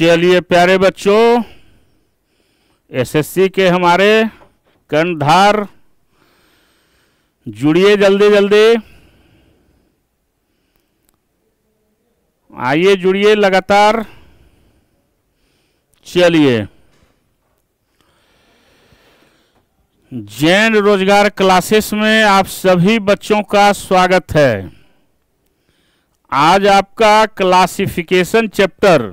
चलिए प्यारे बच्चों, एसएससी के हमारे कर्णधार जुड़िए जल्दी जल्दी, आइए जुड़िए लगातार। चलिए, जैन रोजगार क्लासेस में आप सभी बच्चों का स्वागत है। आज आपका क्लासिफिकेशन चैप्टर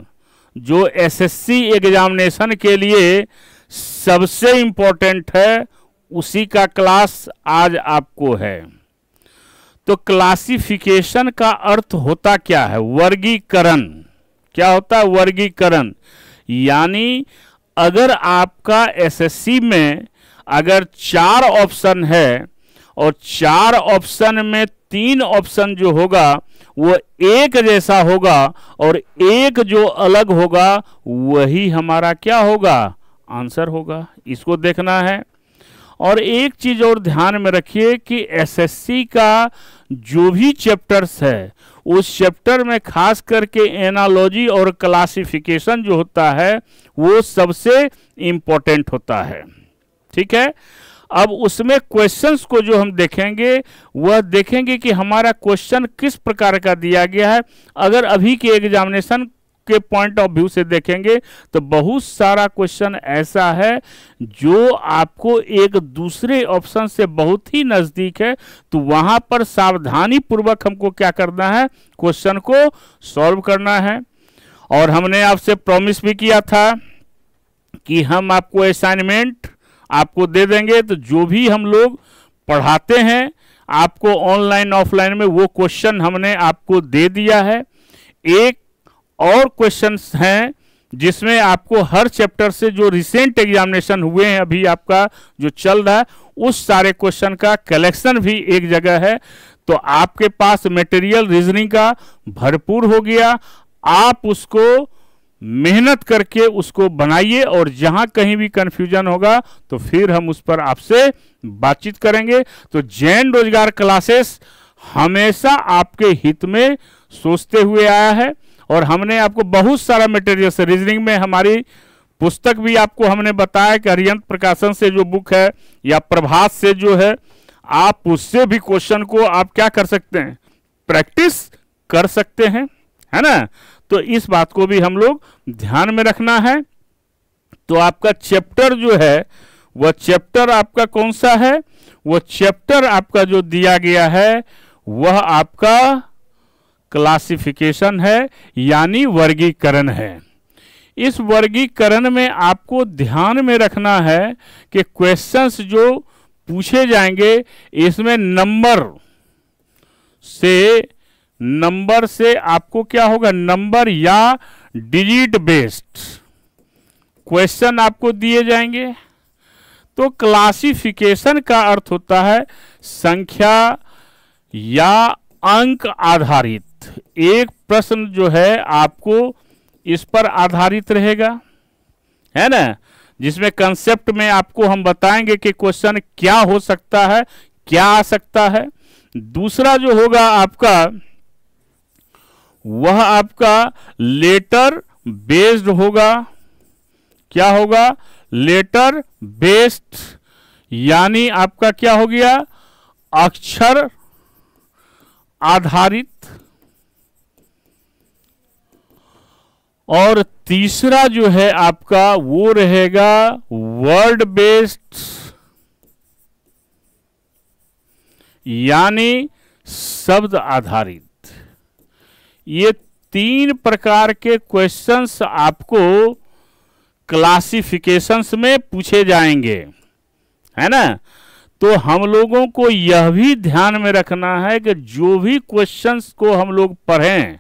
जो एसएससी एग्जामिनेशन के लिए सबसे इम्पोर्टेंट है, उसी का क्लास आज आपको है। तो क्लासिफिकेशन का अर्थ होता क्या है? वर्गीकरण। क्या होता है? वर्गीकरण। यानी अगर आपका एसएससी में अगर 4 ऑप्शन है और 4 ऑप्शन में 3 ऑप्शन जो होगा वो एक जैसा होगा और एक जो अलग होगा वही हमारा क्या होगा? आंसर होगा। इसको देखना है। और एक चीज और ध्यान में रखिए कि एसएससी का जो भी चैप्टर्स है उस चैप्टर में खास करके एनालॉजी और क्लासिफिकेशन जो होता है वो सबसे इम्पोर्टेंट होता है। ठीक है। अब उसमें क्वेश्चंस को जो हम देखेंगे वह देखेंगे कि हमारा क्वेश्चन किस प्रकार का दिया गया है। अगर अभी के एग्जामिनेशन के पॉइंट ऑफ व्यू से देखेंगे तो बहुत सारा क्वेश्चन ऐसा है जो आपको एक दूसरे ऑप्शन से बहुत ही नजदीक है, तो वहां पर सावधानी पूर्वक हमको क्या करना है? क्वेश्चन को सॉल्व करना है। और हमने आपसे प्रॉमिस भी किया था कि हम आपको असाइनमेंट आपको दे देंगे, तो जो भी हम लोग पढ़ाते हैं आपको ऑनलाइन ऑफलाइन में वो क्वेश्चन हमने आपको दे दिया है। एक और क्वेश्चंस हैं जिसमें आपको हर चैप्टर से जो रिसेंट एग्जामिनेशन हुए हैं, अभी आपका जो चल रहा है, उस सारे क्वेश्चन का कलेक्शन भी एक जगह है। तो आपके पास मटेरियल रीजनिंग का भरपूर हो गया। आप उसको मेहनत करके उसको बनाइए और जहां कहीं भी कंफ्यूजन होगा तो फिर हम उस पर आपसे बातचीत करेंगे। तो जैन रोजगार क्लासेस हमेशा आपके हित में सोचते हुए आया है और हमने आपको बहुत सारा मटेरियल से, रीजनिंग में हमारी पुस्तक भी आपको हमने बताया कि अरिहंत प्रकाशन से जो बुक है या प्रभात से जो है, आप उससे भी क्वेश्चन को आप क्या कर सकते हैं? प्रैक्टिस कर सकते हैं, है ना। तो इस बात को भी हम लोग ध्यान में रखना है। तो आपका चैप्टर जो है वह चैप्टर आपका कौन सा है? वह चैप्टर आपका जो दिया गया है वह आपका क्लासिफिकेशन है, यानी वर्गीकरण है। इस वर्गीकरण में आपको ध्यान में रखना है कि क्वेश्चंस जो पूछे जाएंगे इसमें नंबर से आपको क्या होगा? नंबर या डिजिट बेस्ड क्वेश्चन आपको दिए जाएंगे। तो क्लासिफिकेशन का अर्थ होता है संख्या या अंक आधारित। एक प्रश्न जो है आपको इस पर आधारित रहेगा, है ना, जिसमें कंसेप्ट में आपको हम बताएंगे कि क्वेश्चन क्या हो सकता है, क्या आ सकता है। दूसरा जो होगा आपका वह आपका लेटर बेस्ड होगा। क्या होगा? लेटर बेस्ड, यानी आपका क्या हो गया? अक्षर आधारित। और तीसरा जो है आपका वो रहेगा वर्ड बेस्ड, यानी शब्द आधारित। ये 3 प्रकार के क्वेश्चंस आपको क्लासिफिकेशंस में पूछे जाएंगे, है ना। तो हम लोगों को यह भी ध्यान में रखना है कि जो भी क्वेश्चंस को हम लोग पढ़ें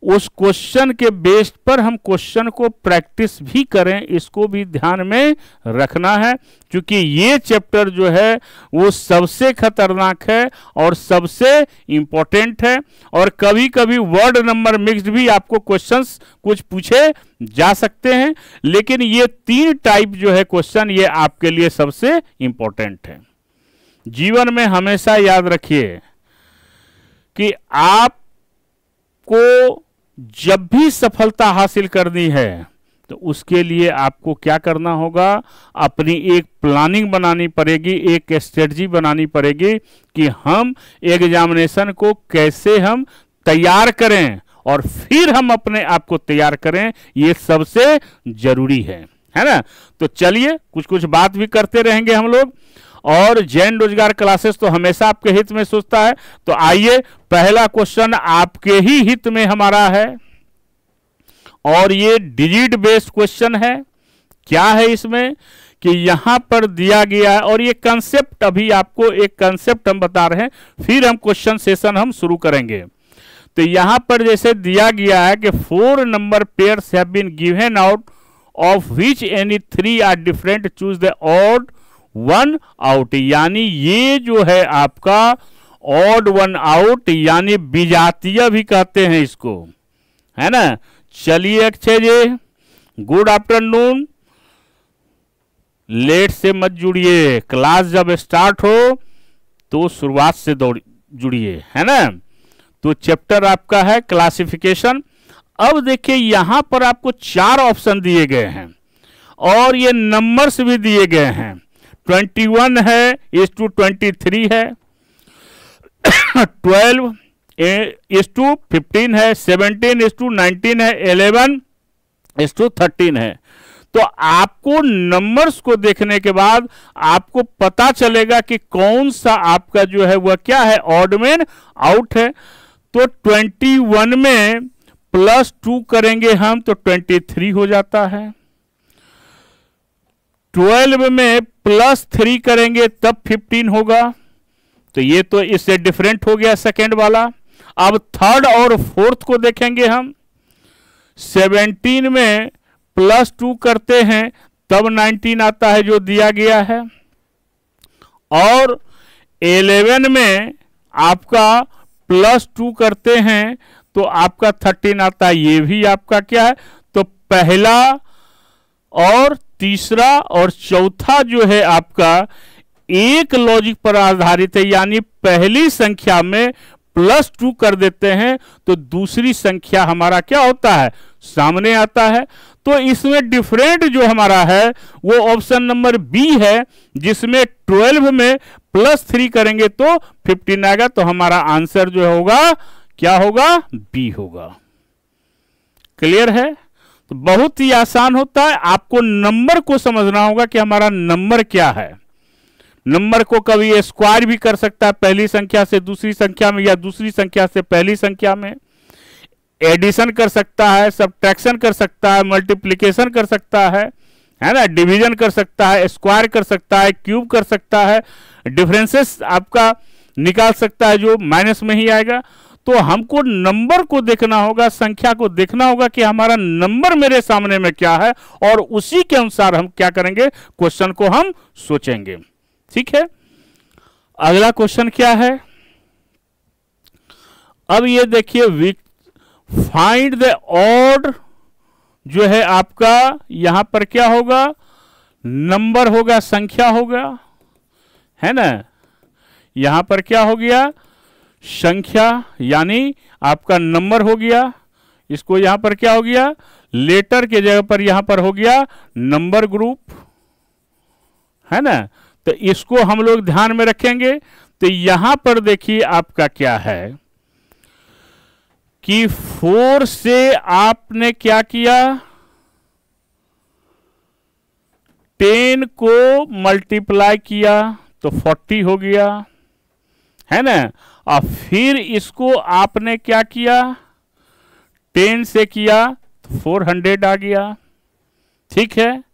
उस क्वेश्चन के बेस पर हम क्वेश्चन को प्रैक्टिस भी करें, इसको भी ध्यान में रखना है। क्योंकि ये चैप्टर जो है वो सबसे खतरनाक है और सबसे इंपॉर्टेंट है। और कभी कभी वर्ड नंबर मिक्स्ड भी आपको क्वेश्चंस कुछ पूछे जा सकते हैं, लेकिन ये 3 टाइप जो है क्वेश्चन, ये आपके लिए सबसे इंपॉर्टेंट है। जीवन में हमेशा याद रखिए कि आपको जब भी सफलता हासिल करनी है तो उसके लिए आपको क्या करना होगा, अपनी एक प्लानिंग बनानी पड़ेगी, एक स्ट्रेटजी बनानी पड़ेगी कि हम एग्जामिनेशन को कैसे हम तैयार करें और फिर हम अपने आप को तैयार करें। ये सबसे जरूरी है ना। तो चलिए कुछ कुछ बात भी करते रहेंगे हम लोग, और जैन रोजगार क्लासेस तो हमेशा आपके हित में सोचता है। तो आइए, पहला क्वेश्चन आपके ही हित में हमारा है और ये डिजिट बेस्ड क्वेश्चन है। क्या है इसमें कि यहां पर दिया गया है, और ये कंसेप्ट अभी आपको एक कंसेप्ट हम बता रहे हैं, फिर हम क्वेश्चन सेशन हम शुरू करेंगे। तो यहां पर जैसे दिया गया है कि 4 नंबर pairs have been given out of which any 3 are different, choose the odd one out. यानी ये जो है आपका ऑड वन आउट, यानी विजातीय भी कहते हैं इसको, है ना। चलिए अक्षय जी, गुड आफ्टरनून। लेट से मत जुड़िए, क्लास जब स्टार्ट हो तो शुरुआत से जुड़िए, है ना। तो चैप्टर आपका है क्लासिफिकेशन। अब देखिए यहां पर आपको 4 ऑप्शन दिए गए हैं और ये नंबर्स भी दिए गए हैं। 21 है, इस टू 23 है, 12 इस टू 15 है, 17 इस टू 19 है, 11 इस टू 13 है। तो आपको नंबर्स को देखने के बाद आपको पता चलेगा कि कौन सा आपका जो है वह क्या है, ऑड मैन आउट है। तो 21 में +2 करेंगे हम तो 23 हो जाता है। 12 में +3 करेंगे तब 15 होगा। तो ये तो इससे डिफरेंट हो गया सेकेंड वाला। अब थर्ड और फोर्थ को देखेंगे हम। 17 में +2 करते हैं तब 19 आता है जो दिया गया है, और 11 में आपका +2 करते हैं तो आपका 13 आता है, ये भी आपका क्या है। तो पहला और तीसरा और चौथा जो है आपका एक लॉजिक पर आधारित है, यानी पहली संख्या में +2 कर देते हैं तो दूसरी संख्या हमारा क्या होता है, सामने आता है। तो इसमें डिफरेंट जो हमारा है वो ऑप्शन नंबर बी है, जिसमें 12 में +3 करेंगे तो 15 आएगा। तो हमारा आंसर जो होगा क्या होगा, बी होगा। क्लियर है। तो बहुत ही आसान होता है, आपको नंबर को समझना होगा कि हमारा नंबर क्या है। नंबर को कभी स्क्वायर भी कर सकता है पहली संख्या से दूसरी संख्या में, या दूसरी संख्या से पहली संख्या में। एडिशन कर सकता है, सब्ट्रैक्शन कर सकता है, मल्टीप्लिकेशन कर सकता है ना, डिवीजन कर सकता है, स्क्वायर कर सकता है, क्यूब कर सकता है, डिफरेंसेस आपका निकाल सकता है जो माइनस में ही आएगा। तो हमको नंबर को देखना होगा, संख्या को देखना होगा कि हमारा नंबर मेरे सामने में क्या है, और उसी के अनुसार हम क्या करेंगे, क्वेश्चन को हम सोचेंगे। ठीक है। अगला क्वेश्चन क्या है, अब ये देखिए, फाइंड द ऑड जो है आपका यहां पर क्या होगा, नंबर होगा, संख्या होगा, है ना। यहां पर क्या हो गया, संख्या, यानी आपका नंबर हो गया। इसको यहां पर क्या हो गया, लेटर के जगह पर यहां पर हो गया नंबर ग्रुप, है ना। तो इसको हम लोग ध्यान में रखेंगे। तो यहां पर देखिए आपका क्या है कि 4 से आपने क्या किया, 10 को मल्टीप्लाई किया तो 40 हो गया, है ना। और फिर इसको आपने क्या किया, 10 से किया तो 400 आ गया। ठीक है।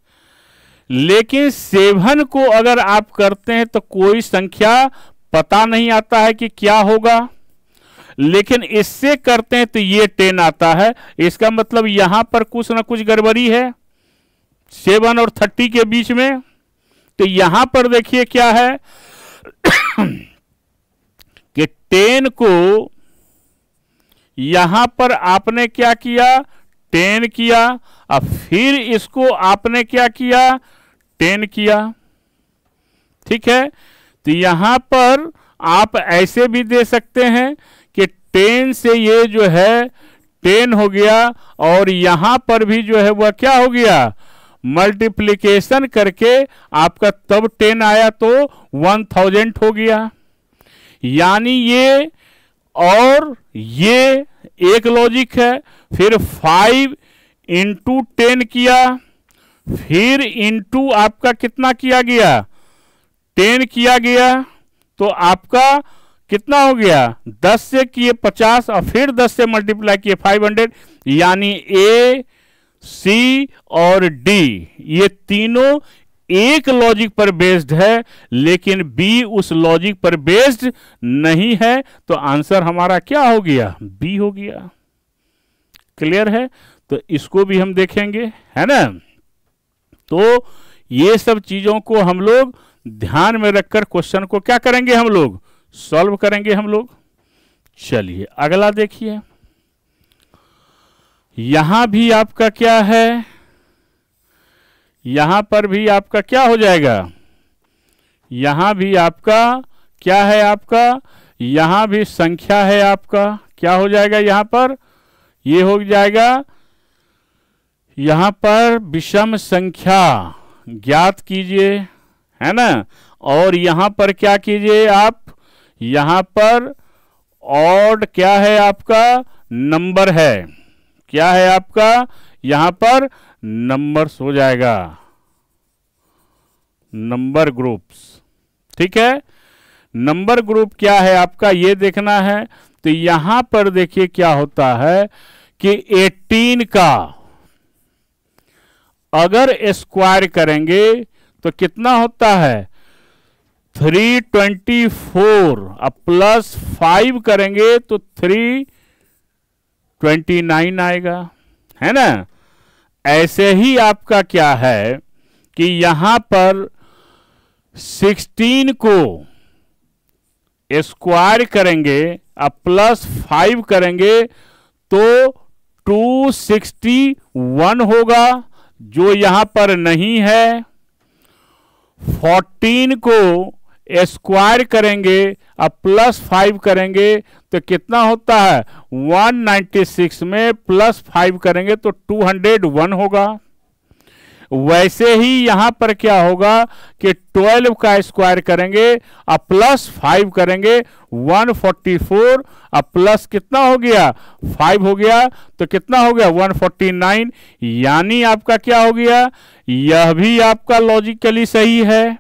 लेकिन 7 को अगर आप करते हैं तो कोई संख्या पता नहीं आता है कि क्या होगा, लेकिन इससे करते हैं तो ये 10 आता है। इसका मतलब यहां पर कुछ ना कुछ गड़बड़ी है 7 और 30 के बीच में। तो यहां पर देखिए क्या है कि 10 को यहां पर आपने क्या किया, 10 किया, अब फिर इसको आपने क्या किया, 10 किया। ठीक है। तो यहां पर आप ऐसे भी दे सकते हैं कि 10 से ये जो है 10 हो गया, और यहां पर भी जो है वह क्या हो गया, मल्टीप्लिकेशन करके आपका तब 10 आया तो 1000 हो गया। यानी ये और ये एक लॉजिक है। फिर 5 इंटू 10 किया, फिर इंटू आपका कितना किया गया, 10 किया गया, तो आपका कितना हो गया, 10 से किए 50 और फिर 10 से मल्टीप्लाई किए 500। यानी ए, सी और डी ये तीनों एक लॉजिक पर बेस्ड है, लेकिन बी उस लॉजिक पर बेस्ड नहीं है, तो आंसर हमारा क्या हो गया, बी हो गया। क्लियर है? तो इसको भी हम देखेंगे, है ना। तो ये सब चीजों को हम लोग ध्यान में रखकर क्वेश्चन को क्या करेंगे, हम लोग सॉल्व करेंगे हम लोग। चलिए अगला देखिए, यहां भी आपका क्या है, यहां पर भी आपका क्या हो जाएगा, यहां भी आपका क्या है, आपका यहां भी संख्या है, आपका क्या हो जाएगा, यहां पर ये हो जाएगा, यहां पर विषम संख्या ज्ञात कीजिए, है ना। और यहां पर क्या कीजिए आप, यहां पर ऑड क्या है आपका, नंबर है, क्या है आपका, यहां पर नंबर्स हो जाएगा, नंबर ग्रुप्स। ठीक है, नंबर ग्रुप क्या है आपका ये देखना है। तो यहां पर देखिए क्या होता है कि 18 का अगर स्क्वायर करेंगे तो कितना होता है, 324, अब प्लस 5 करेंगे तो 329 आएगा, है ना। ऐसे ही आपका क्या है कि यहां पर 16 को स्क्वायर करेंगे, अब प्लस 5 करेंगे तो 261 होगा, जो यहां पर नहीं है। 14 को स्क्वायर करेंगे, अब प्लस 5 करेंगे तो कितना होता है, 196 में प्लस 5 करेंगे तो 201 होगा। वैसे ही यहां पर क्या होगा कि 12 का स्क्वायर करेंगे, अब प्लस 5 करेंगे 144, अब प्लस कितना हो गया 5 हो गया तो कितना हो गया 149। यानी आपका क्या हो गया, यह भी आपका लॉजिकली सही है,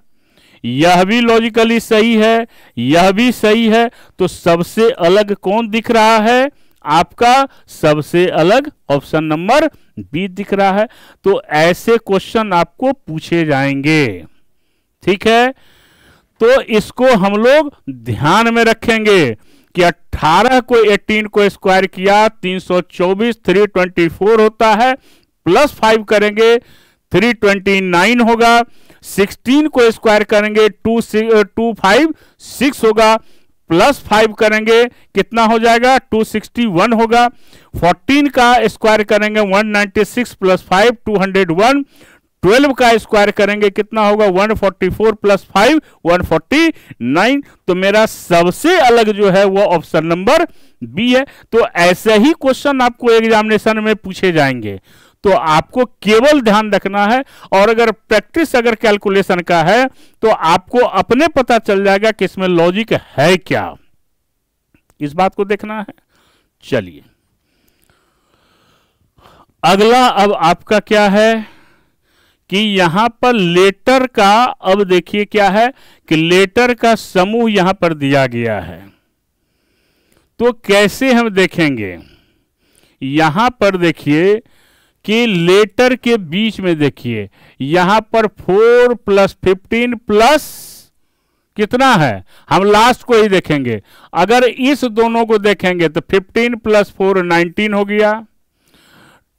यह भी लॉजिकली सही है, यह भी सही है। तो सबसे अलग कौन दिख रहा है, आपका सबसे अलग ऑप्शन नंबर बी दिख रहा है। तो ऐसे क्वेश्चन आपको पूछे जाएंगे, ठीक है। तो इसको हम लोग ध्यान में रखेंगे कि 18 को 18 को स्क्वायर किया 324, 324 होता है, प्लस 5 करेंगे 329 होगा। 16 को स्क्वायर करेंगे 256 होगा, प्लस 5 करेंगे कितना हो जाएगा 261 होगा। 14 का स्क्वायर करेंगे 196 प्लस 5 201। 12 का स्क्वायर करेंगे कितना होगा 144 प्लस 5 149। तो मेरा सबसे अलग जो है वो ऑप्शन नंबर बी है। तो ऐसे ही क्वेश्चन आपको एग्जामिनेशन में पूछे जाएंगे, तो आपको केवल ध्यान रखना है। और अगर प्रैक्टिस अगर कैलकुलेशन का है तो आपको अपने पता चल जाएगा कि इसमें लॉजिक है क्या, इस बात को देखना है। चलिए अगला अब आपका क्या है कि यहां पर लेटर का, अब देखिए क्या है कि लेटर का समूह यहां पर दिया गया है। तो कैसे हम देखेंगे, यहां पर देखिए कि लेटर के बीच में देखिए यहां पर 4 प्लस 15 प्लस कितना है, हम लास्ट को ही देखेंगे। अगर इस दोनों को देखेंगे तो 15 प्लस 4 19 हो गया,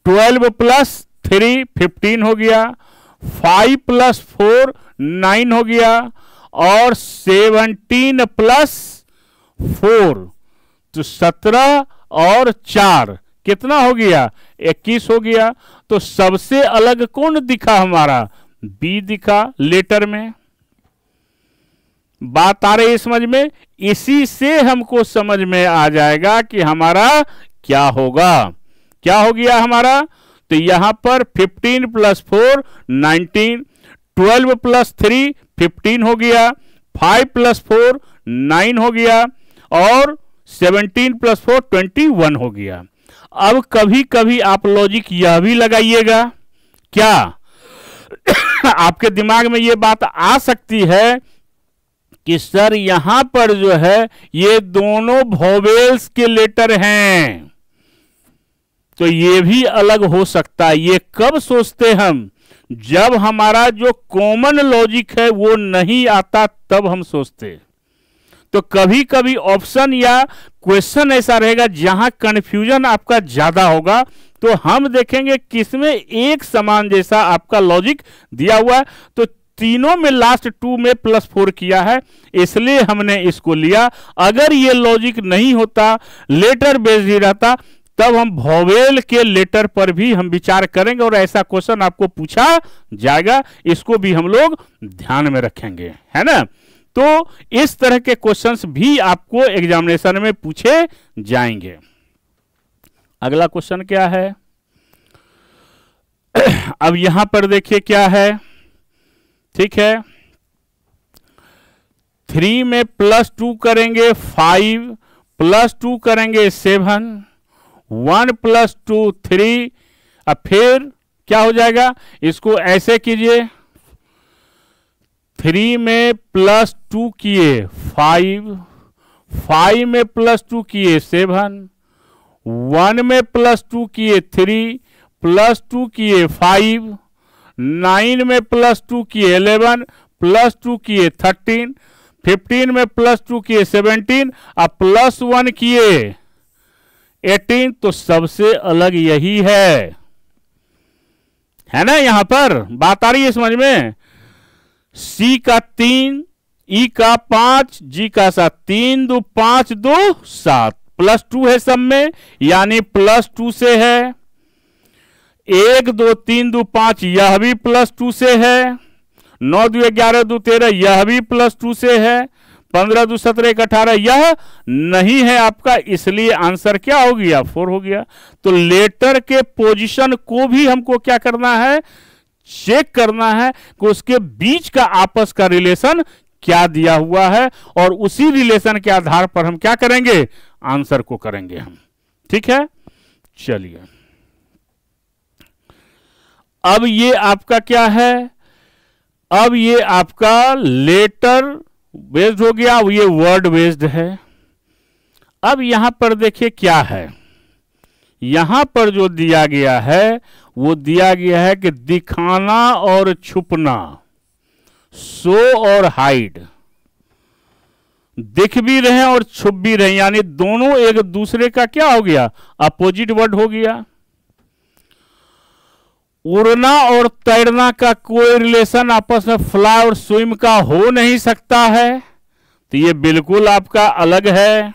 12 प्लस 3 15 हो गया, 5 प्लस 4 9 हो गया, और 17 प्लस 4 तो 17 और 4 कितना हो गया 21 हो गया। तो सबसे अलग कौन दिखा हमारा, बी दिखा लेटर में। बात आ रही है समझ में, इसी से हमको समझ में आ जाएगा कि हमारा क्या होगा। क्या हो गया हमारा? तो यहां पर 15 + 4 19, 12 + 3 15 हो गया, 5 + 4 9 हो गया, और 17 + 4 21 हो गया। अब कभी कभी आप लॉजिक यह भी लगाइएगा, क्या आपके दिमाग में यह बात आ सकती है कि सर यहां पर जो है ये दोनों वोवेल्स के लेटर हैं, तो ये भी अलग हो सकता है। ये कब सोचते हम? जब हमारा जो कॉमन लॉजिक है वो नहीं आता, तब हम सोचते। तो कभी कभी ऑप्शन या क्वेश्चन ऐसा रहेगा जहां कंफ्यूजन आपका ज्यादा होगा, तो हम देखेंगे किसमें एक समान जैसा आपका लॉजिक दिया हुआ है। तो तीनों में लास्ट 2 में +4 किया है, इसलिए हमने इसको लिया। अगर ये लॉजिक नहीं होता, लेटर बेस्ड ही रहता, तब हम वोवेल के लेटर पर भी हम विचार करेंगे और ऐसा क्वेश्चन आपको पूछा जाएगा, इसको भी हम लोग ध्यान में रखेंगे, है ना। तो इस तरह के क्वेश्चंस भी आपको एग्जामिनेशन में पूछे जाएंगे। अगला क्वेश्चन क्या है? अब यहां पर देखिए क्या है, ठीक है। 3 में +2 करेंगे 5, +2 करेंगे 7, 1 + 2 3। अब फिर क्या हो जाएगा? इसको ऐसे कीजिए, 3 में +2 किए 5, 5 में +2 किए 7, 1 में +2 किए 3, +2 किए 5, 9 में +2 किए 11, +2 किए 13, 15 में +2 किए 17, अब +1 किए 18। तो सबसे अलग यही है ना। यहां पर बात आ रही है समझ में? C का 3, E का 5, G का 7, 3 2 5 2 7, +2 है सब में, यानी +2 से है। 1 2 3 2 5 यह भी +2 से है। 9 2 11 2 13 यह भी +2 से है। 15 2 17 1 18 यह नहीं है आपका, इसलिए आंसर क्या हो गया? 4 हो गया। तो लेटर के पोजीशन को भी हमको क्या करना है? चेक करना है कि उसके बीच का आपस का रिलेशन क्या दिया हुआ है, और उसी रिलेशन के आधार पर हम क्या करेंगे? आंसर को करेंगे हम, ठीक है। चलिए, अब ये आपका क्या है? अब ये आपका लेटर बेस्ड हो गया, अब ये वर्ड बेस्ड है। अब यहां पर देखिए क्या है, यहां पर जो दिया गया है वो दिया गया है कि दिखाना और छुपना, शो और हाइड, दिख भी रहे और छुप भी रहे, यानी दोनों एक दूसरे का क्या हो गया? अपोजिट वर्ड हो गया। उड़ना और तैरना का कोई रिलेशन आपस में फ्लाई और स्विम का हो नहीं सकता है, तो ये बिल्कुल आपका अलग है।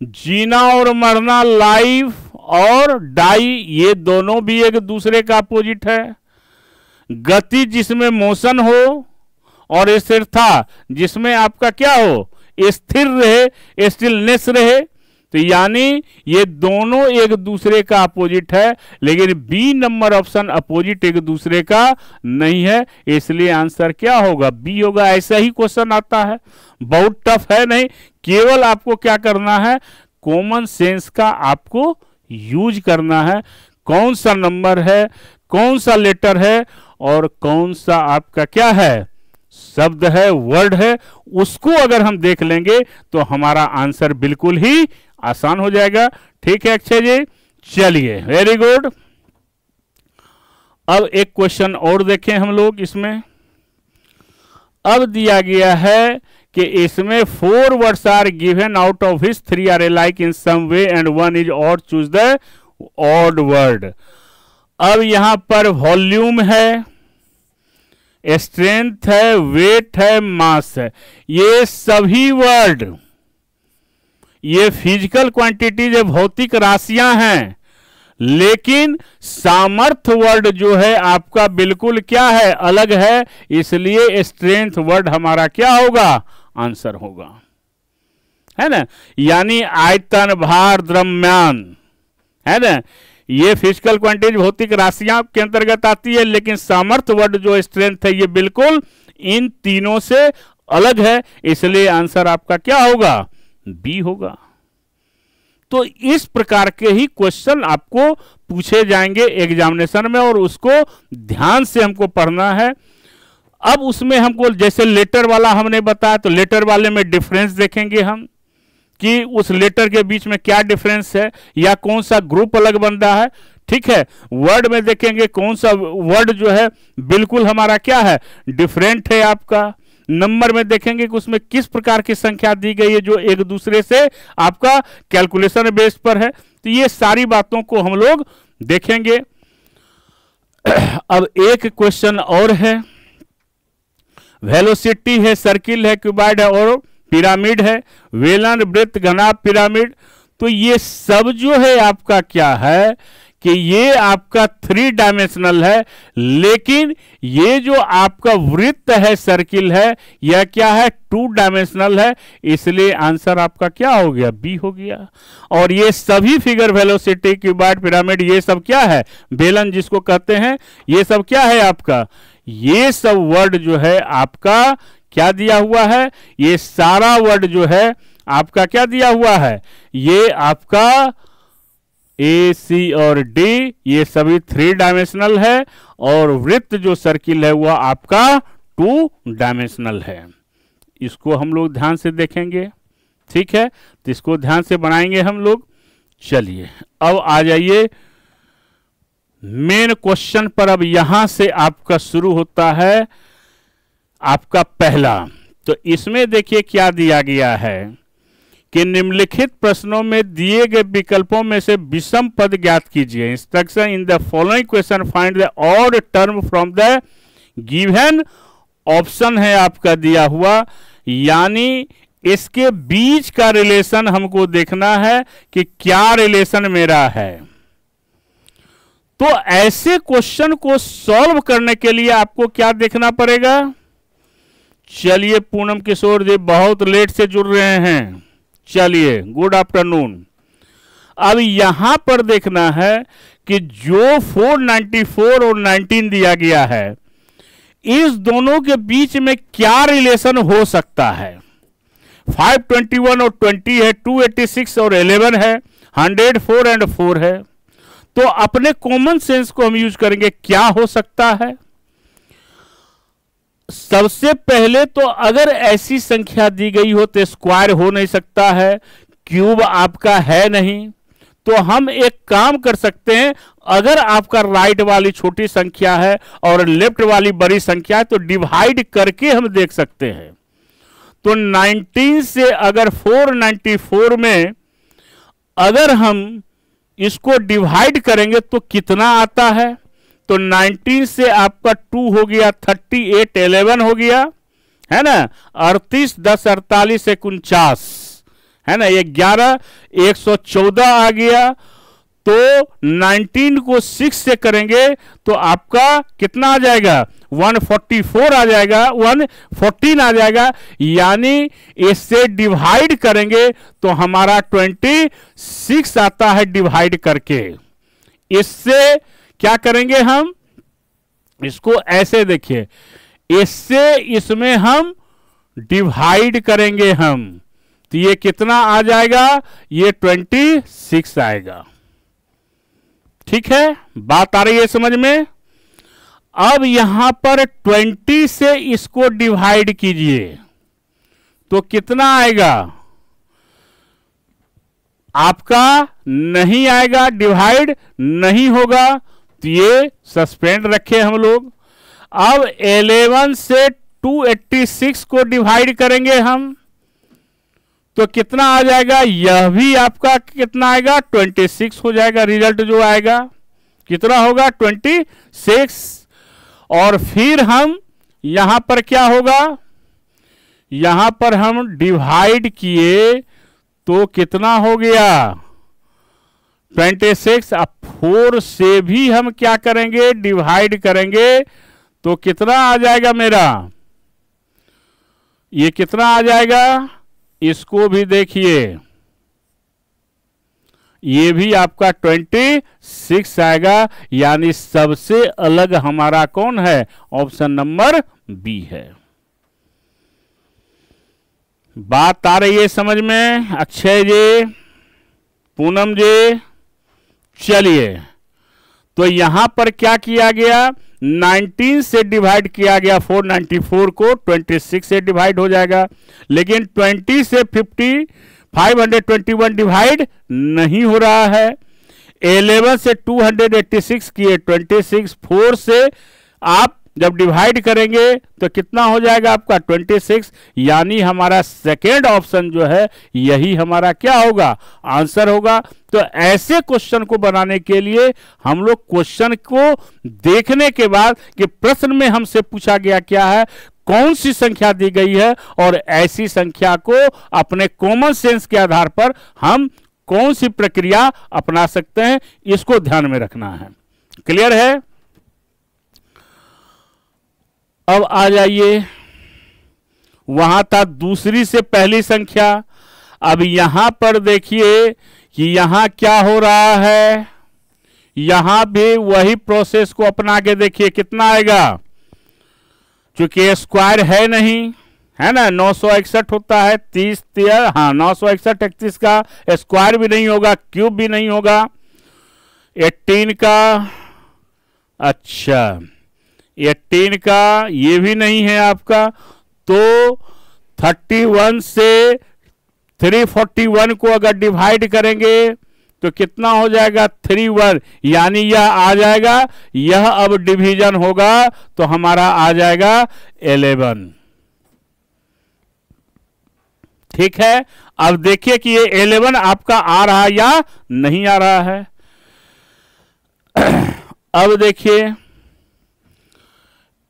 जीना और मरना, लाइफ और डाई, ये दोनों भी एक दूसरे का अपोजिट है। गति जिसमें मोशन हो, और स्थिरता जिसमें आपका क्या हो? स्थिर रहे, स्टिलनेस रहे, तो यानी ये दोनों एक दूसरे का अपोजिट है। लेकिन बी नंबर ऑप्शन अपोजिट एक दूसरे का नहीं है, इसलिए आंसर क्या होगा? बी होगा। ऐसा ही क्वेश्चन आता है, बहुत टफ है नहीं, केवल आपको क्या करना है? कॉमन सेंस का आपको यूज करना है। कौन सा नंबर है, कौन सा लेटर है, और कौन सा आपका क्या है? शब्द है, वर्ड है, उसको अगर हम देख लेंगे तो हमारा आंसर बिल्कुल ही आसान हो जाएगा। ठीक है अक्षय जी, चलिए, वेरी गुड। अब एक क्वेश्चन और देखें हम लोग इसमें। अब दिया गया है कि इसमें 4 words are given, out of which 3 are alike in some way and 1 is odd, choose the odd word. अब यहां पर वॉल्यूम है, स्ट्रेंथ है, वेट है, मास है, ये सभी वर्ड, ये फिजिकल क्वांटिटीज है, भौतिक राशियां हैं। लेकिन सामर्थ्य वर्ड जो है आपका बिल्कुल क्या है? अलग है, इसलिए स्ट्रेंथ वर्ड हमारा क्या होगा? आंसर होगा, है ना। यानी आयतन, भार, द्रव्यमान, है ना। ये फिजिकल क्वांटिटीज भौतिक राशियां के अंतर्गत आती है, लेकिन सामर्थ्य वर्ड जो स्ट्रेंथ है ये बिल्कुल इन तीनों से अलग है, इसलिए आंसर आपका क्या होगा, बी होगा। तो इस प्रकार के ही क्वेश्चन आपको पूछे जाएंगे एग्जामिनेशन में, और उसको ध्यान से हमको पढ़ना है। अब उसमें हमको जैसे लेटर वाला हमने बताया, तो लेटर वाले में डिफरेंस देखेंगे हम कि उस लेटर के बीच में क्या डिफरेंस है या कौन सा ग्रुप अलग बन रहा है। ठीक है, वर्ड में देखेंगे कौन सा वर्ड जो है बिल्कुल हमारा क्या है, डिफरेंट है आपका। नंबर में देखेंगे कि उसमें किस प्रकार की संख्या दी गई है जो एक दूसरे से आपका कैलकुलेशन बेस पर है। तो ये सारी बातों को हम लोग देखेंगे। अब एक क्वेश्चन और है, वेलोसिटी है, सर्किल है, क्यूबॉइड है और पिरामिड है, वेलन, वृत्त, घनाभ, पिरामिड। तो ये सब जो है आपका क्या है कि ये आपका 3 डायमेंशनल है, लेकिन ये जो आपका वृत्त है, सर्किल है, यह क्या है, 2 डायमेंशनल है, इसलिए आंसर आपका क्या हो गया, बी हो गया। और ये सभी फिगर, वेलोसिटी, क्यूबॉइड, पिरामिड, ये सब क्या है, बेलन जिसको कहते हैं, ये सब क्या है आपका, ये सब वर्ड जो है आपका क्या दिया हुआ है, ये सारा वर्ड जो है आपका क्या दिया हुआ है, ये आपका ए, सी और डी, ये सभी 3 डायमेंशनल है, और वृत्त जो सर्किल है वह आपका 2 डायमेंशनल है। इसको हम लोग ध्यान से देखेंगे। ठीक है, तो इसको ध्यान से बनाएंगे हम लोग। चलिए अब आ जाइए मेन क्वेश्चन पर। अब यहां से आपका शुरू होता है आपका पहला। तो इसमें देखिए क्या दिया गया है कि निम्नलिखित प्रश्नों में दिए गए विकल्पों में से विषम पद ज्ञात कीजिए। Instruction in the following question find the odd term from the given option है आपका दिया हुआ, यानी इसके बीच का रिलेशन हमको देखना है कि क्या रिलेशन मेरा है। तो ऐसे क्वेश्चन को सॉल्व करने के लिए आपको क्या देखना पड़ेगा। चलिए पूनम किशोर जी बहुत लेट से जुड़ रहे हैं, चलिए गुड आफ्टरनून। अब यहां पर देखना है कि जो 494 और 19 दिया गया है, इस दोनों के बीच में क्या रिलेशन हो सकता है। 521 और 20 है, 286 और 11 है, 100 4 एंड 4 है। तो अपने कॉमन सेंस को हम यूज करेंगे, क्या हो सकता है। सबसे पहले तो अगर ऐसी संख्या दी गई हो तो स्क्वायर हो नहीं सकता है, क्यूब आपका है नहीं। तो हम एक काम कर सकते हैं, अगर आपका राइट वाली छोटी संख्या है और लेफ्ट वाली बड़ी संख्या है तो डिवाइड करके हम देख सकते हैं। तो 19 से अगर 494 में अगर हम इसको डिवाइड करेंगे तो कितना आता है। तो 19 से आपका 2 हो गया, 38 11 हो गया, है ना, 38 10 48 49, है ना, 11 114 आ गया। तो 19 को 6 से करेंगे तो आपका कितना आ जाएगा, 144 आ जाएगा, 114 आ जाएगा। यानी इससे डिवाइड करेंगे तो हमारा 26 आता है डिवाइड करके। इससे क्या करेंगे हम, इसको ऐसे देखिए, इससे इसमें हम डिवाइड करेंगे हम, तो ये कितना आ जाएगा, ये 26 आएगा। ठीक है, बात आ रही है समझ में। अब यहां पर 20 से इसको डिवाइड कीजिए तो कितना आएगा, आपका नहीं आएगा, डिवाइड नहीं होगा, तो ये सस्पेंड रखे हम लोग। अब 11 से 286 को डिवाइड करेंगे हम तो कितना आ जाएगा, यह भी आपका कितना आएगा, 26 हो जाएगा। रिजल्ट जो आएगा कितना होगा, 26। और फिर हम यहां पर क्या होगा, यहां पर हम डिवाइड किए तो कितना हो गया, 26। अब 4 से भी हम क्या करेंगे, डिवाइड करेंगे तो कितना आ जाएगा मेरा, ये कितना आ जाएगा, इसको भी देखिए, ये भी आपका 26 आएगा, यानी सबसे अलग हमारा कौन है? ऑप्शन नंबर बी है। बात आ रही है समझ में? अक्षय जी, पूनम जी, चलिए तो यहां पर क्या किया गया? 19 से डिवाइड किया गया 494 को, 26 से डिवाइड हो जाएगा, लेकिन 20 से 521 डिवाइड नहीं हो रहा है। 11 से 286 किए 26, 4 से आप जब डिवाइड करेंगे तो कितना हो जाएगा आपका? 26, यानी हमारा सेकेंड ऑप्शन जो है यही हमारा क्या होगा? आंसर होगा। तो ऐसे क्वेश्चन को बनाने के लिए हम लोग क्वेश्चन को देखने के बाद कि प्रश्न में हमसे पूछा गया क्या है, कौन सी संख्या दी गई है, और ऐसी संख्या को अपने कॉमन सेंस के आधार पर हम कौन सी प्रक्रिया अपना सकते हैं, इसको ध्यान में रखना है। क्लियर है? अब आ जाइए, वहां था दूसरी से पहली संख्या। अब यहां पर देखिए कि यहां क्या हो रहा है, यहां भी वही प्रोसेस को अपना के देखिए कितना आएगा। चूंकि स्क्वायर है नहीं, है ना, 961 होता है, 30 हाँ 961 31 का स्क्वायर भी नहीं होगा, क्यूब भी नहीं होगा। 18 का, अच्छा 18 का ये भी नहीं है आपका। तो 31 से 341 को अगर डिवाइड करेंगे तो कितना हो जाएगा? 31, यानी यह आ जाएगा, यह अब डिवीजन होगा तो हमारा आ जाएगा 11। ठीक है, अब देखिए कि ये 11 आपका आ रहा है या नहीं आ रहा है। अब देखिए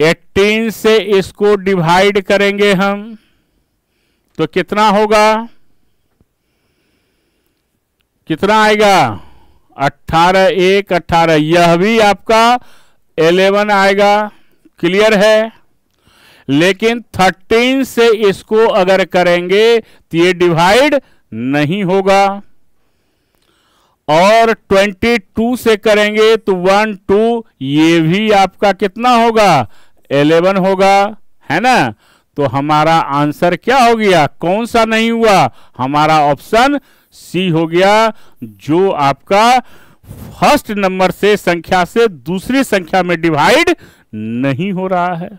18 से इसको डिवाइड करेंगे हम तो कितना होगा? कितना आएगा? 18 1 18, यह भी आपका 11 आएगा। क्लियर है? लेकिन 13 से इसको अगर करेंगे तो ये डिवाइड नहीं होगा, और 22 से करेंगे तो 1 2, ये भी आपका कितना होगा? 11 होगा, है ना। तो हमारा आंसर क्या हो गया? कौन सा नहीं हुआ? हमारा ऑप्शन सी हो गया, जो आपका फर्स्ट नंबर से संख्या से दूसरी संख्या में डिवाइड नहीं हो रहा है।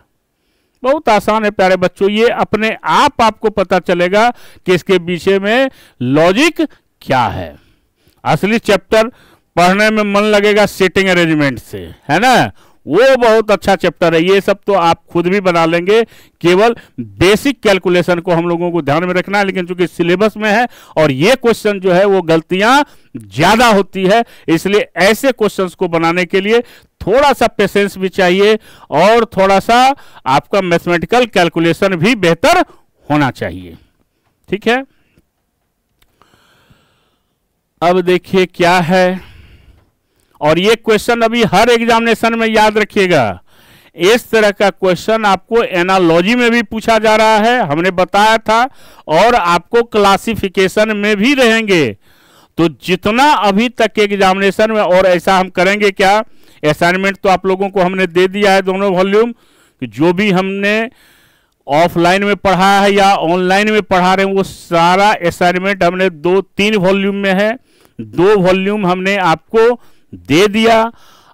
बहुत आसान है प्यारे बच्चों, ये अपने आप आपको पता चलेगा कि इसके पीछे में लॉजिक क्या है। असली चैप्टर पढ़ने में मन लगेगा सेटिंग अरेंजमेंट से, है ना, वो बहुत अच्छा चैप्टर है। ये सब तो आप खुद भी बना लेंगे, केवल बेसिक कैलकुलेशन को हम लोगों को ध्यान में रखना है। लेकिन चूंकि सिलेबस में है और ये क्वेश्चन जो है वो गलतियां ज्यादा होती है, इसलिए ऐसे क्वेश्चंस को बनाने के लिए थोड़ा सा पेशेंस भी चाहिए और थोड़ा सा आपका मैथमेटिकल कैलकुलेशन भी बेहतर होना चाहिए। ठीक है, अब देखिए क्या है, और ये क्वेश्चन अभी हर एग्जामिनेशन में याद रखिएगा, इस तरह का क्वेश्चन आपको एनालॉजी में भी पूछा जा रहा है, हमने बताया था, और आपको क्लासिफिकेशन में भी रहेंगे। तो जितना अभी तक के एग्जामिनेशन में, और ऐसा हम करेंगे क्या, असाइनमेंट तो आप लोगों को हमने दे दिया है दोनों वॉल्यूम, कि जो भी हमने ऑफलाइन में पढ़ा है या ऑनलाइन में पढ़ा रहे हैं वो सारा असाइनमेंट हमने 2-3 वॉल्यूम में है, 2 वॉल्यूम हमने आपको दे दिया।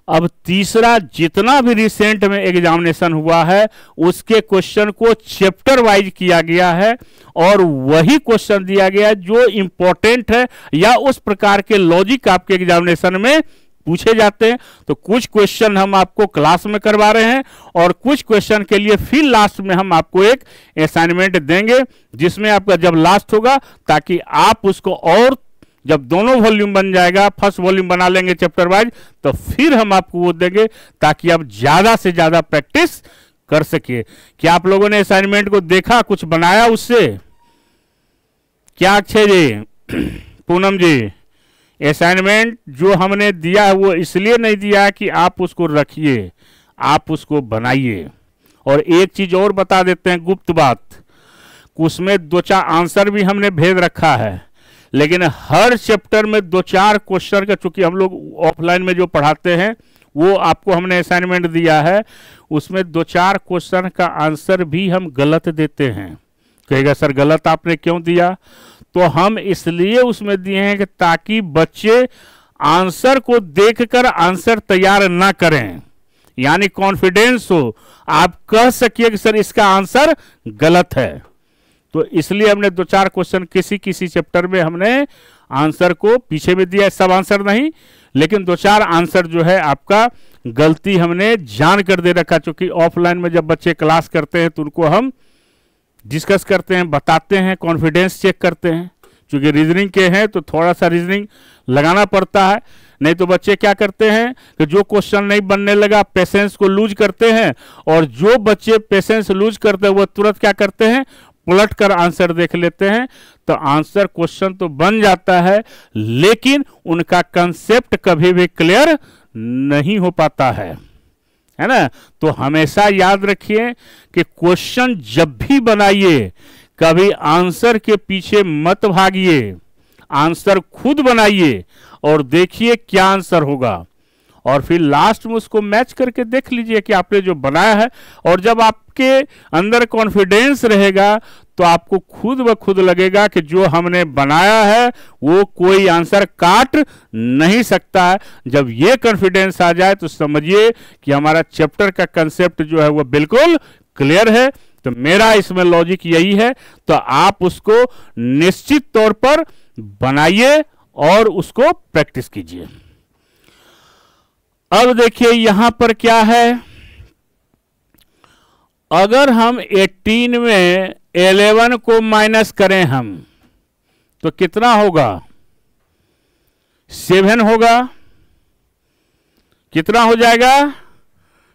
अब तीसरा जितना भी रिसेंट में एग्जामिनेशन हुआ है उसके क्वेश्चन को चैप्टर वाइज किया गया है, और वही क्वेश्चन दिया गया है जो इंपॉर्टेंट है या उस प्रकार के लॉजिक आपके एग्जामिनेशन में पूछे जाते हैं। तो कुछ क्वेश्चन हम आपको क्लास में करवा रहे हैं और कुछ क्वेश्चन के लिए फिर लास्ट में हम आपको एक असाइनमेंट देंगे, जिसमें आपका जब लास्ट होगा, ताकि आप उसको, और जब दोनों वॉल्यूम बन जाएगा, फर्स्ट वॉल्यूम बना लेंगे चैप्टर वाइज, तो फिर हम आपको वो देंगे ताकि आप ज्यादा से ज्यादा प्रैक्टिस कर सके। क्या आप लोगों ने असाइनमेंट को देखा, कुछ बनाया उससे? क्या अक्षय जी, पूनम जी, असाइनमेंट जो हमने दिया है वो इसलिए नहीं दिया है कि आप उसको रखिए, आप उसको बनाइए। और एक चीज और बता देते हैं, गुप्त बात, उसमें 2-4 आंसर भी हमने भेज रखा है, लेकिन हर चैप्टर में 2-4 क्वेश्चन का, चूंकि हम लोग ऑफलाइन में जो पढ़ाते हैं वो आपको हमने असाइनमेंट दिया है, उसमें 2-4 क्वेश्चन का आंसर भी हम गलत देते हैं। कहेगा सर गलत आपने क्यों दिया? तो हम इसलिए उसमें दिए हैं कि ताकि बच्चे आंसर को देखकर आंसर तैयार ना करें, यानी कॉन्फिडेंस हो, आप कह सकिए कि सर इसका आंसर गलत है। तो इसलिए हमने 2-4 क्वेश्चन किसी किसी चैप्टर में हमने आंसर को पीछे में दिया, सब आंसर नहीं, लेकिन 2-4 आंसर जो है आपका गलती हमने जान कर दे रखा। क्योंकि ऑफलाइन में जब बच्चे क्लास करते हैं तो उनको हम डिस्कस करते हैं, बताते हैं, कॉन्फिडेंस चेक करते हैं। क्योंकि रीजनिंग के हैं तो थोड़ा सा रीजनिंग लगाना पड़ता है, नहीं तो बच्चे क्या करते हैं कि जो क्वेश्चन नहीं बनने लगा पेशेंस को लूज करते हैं, और जो बच्चे पेशेंस लूज करते हैं वो तुरंत क्या करते हैं, पलट कर आंसर देख लेते हैं। तो आंसर क्वेश्चन तो बन जाता है लेकिन उनका कंसेप्ट कभी भी क्लियर नहीं हो पाता है ना। तो हमेशा याद रखिए कि क्वेश्चन जब भी बनाइए कभी आंसर के पीछे मत भागिए, आंसर खुद बनाइए और देखिए क्या आंसर होगा, और फिर लास्ट में उसको मैच करके देख लीजिए कि आपने जो बनाया है। और जब आपके अंदर कॉन्फिडेंस रहेगा तो आपको खुद ब खुद लगेगा कि जो हमने बनाया है वो कोई आंसर काट नहीं सकता है। जब ये कॉन्फिडेंस आ जाए तो समझिए कि हमारा चैप्टर का कंसेप्ट जो है वो बिल्कुल क्लियर है। तो मेरा इसमें लॉजिक यही है, तो आप उसको निश्चित तौर पर बनाइए और उसको प्रैक्टिस कीजिए। अब देखिए यहां पर क्या है, अगर हम 18 में 11 को माइनस करें हम तो कितना होगा, 7 होगा। कितना हो जाएगा,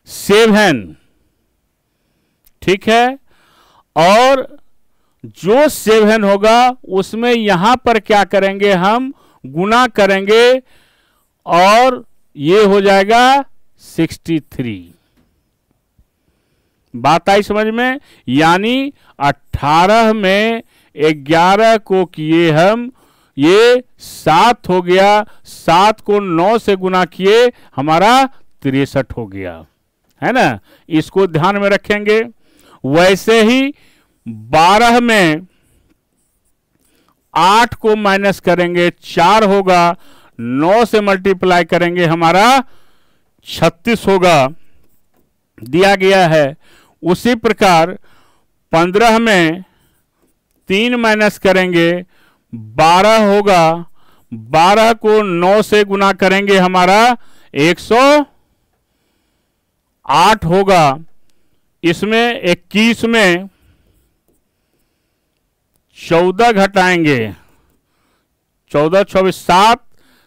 7, ठीक है। और जो 7 होगा उसमें यहां पर क्या करेंगे, हम गुना करेंगे और ये हो जाएगा 63। बात आई समझ में? यानी 18 में 11 को किए हम, ये 7 हो गया, 7 को 9 से गुना किए, हमारा 63 हो गया, है ना। इसको ध्यान में रखेंगे। वैसे ही 12 में 8 को माइनस करेंगे, 4 होगा, 9 से मल्टीप्लाई करेंगे, हमारा 36 होगा, दिया गया है। उसी प्रकार 15 में 3 माइनस करेंगे, 12 होगा, 12 को 9 से गुना करेंगे, हमारा 108 होगा। इसमें 21 में 14 घटाएंगे, 14, 24,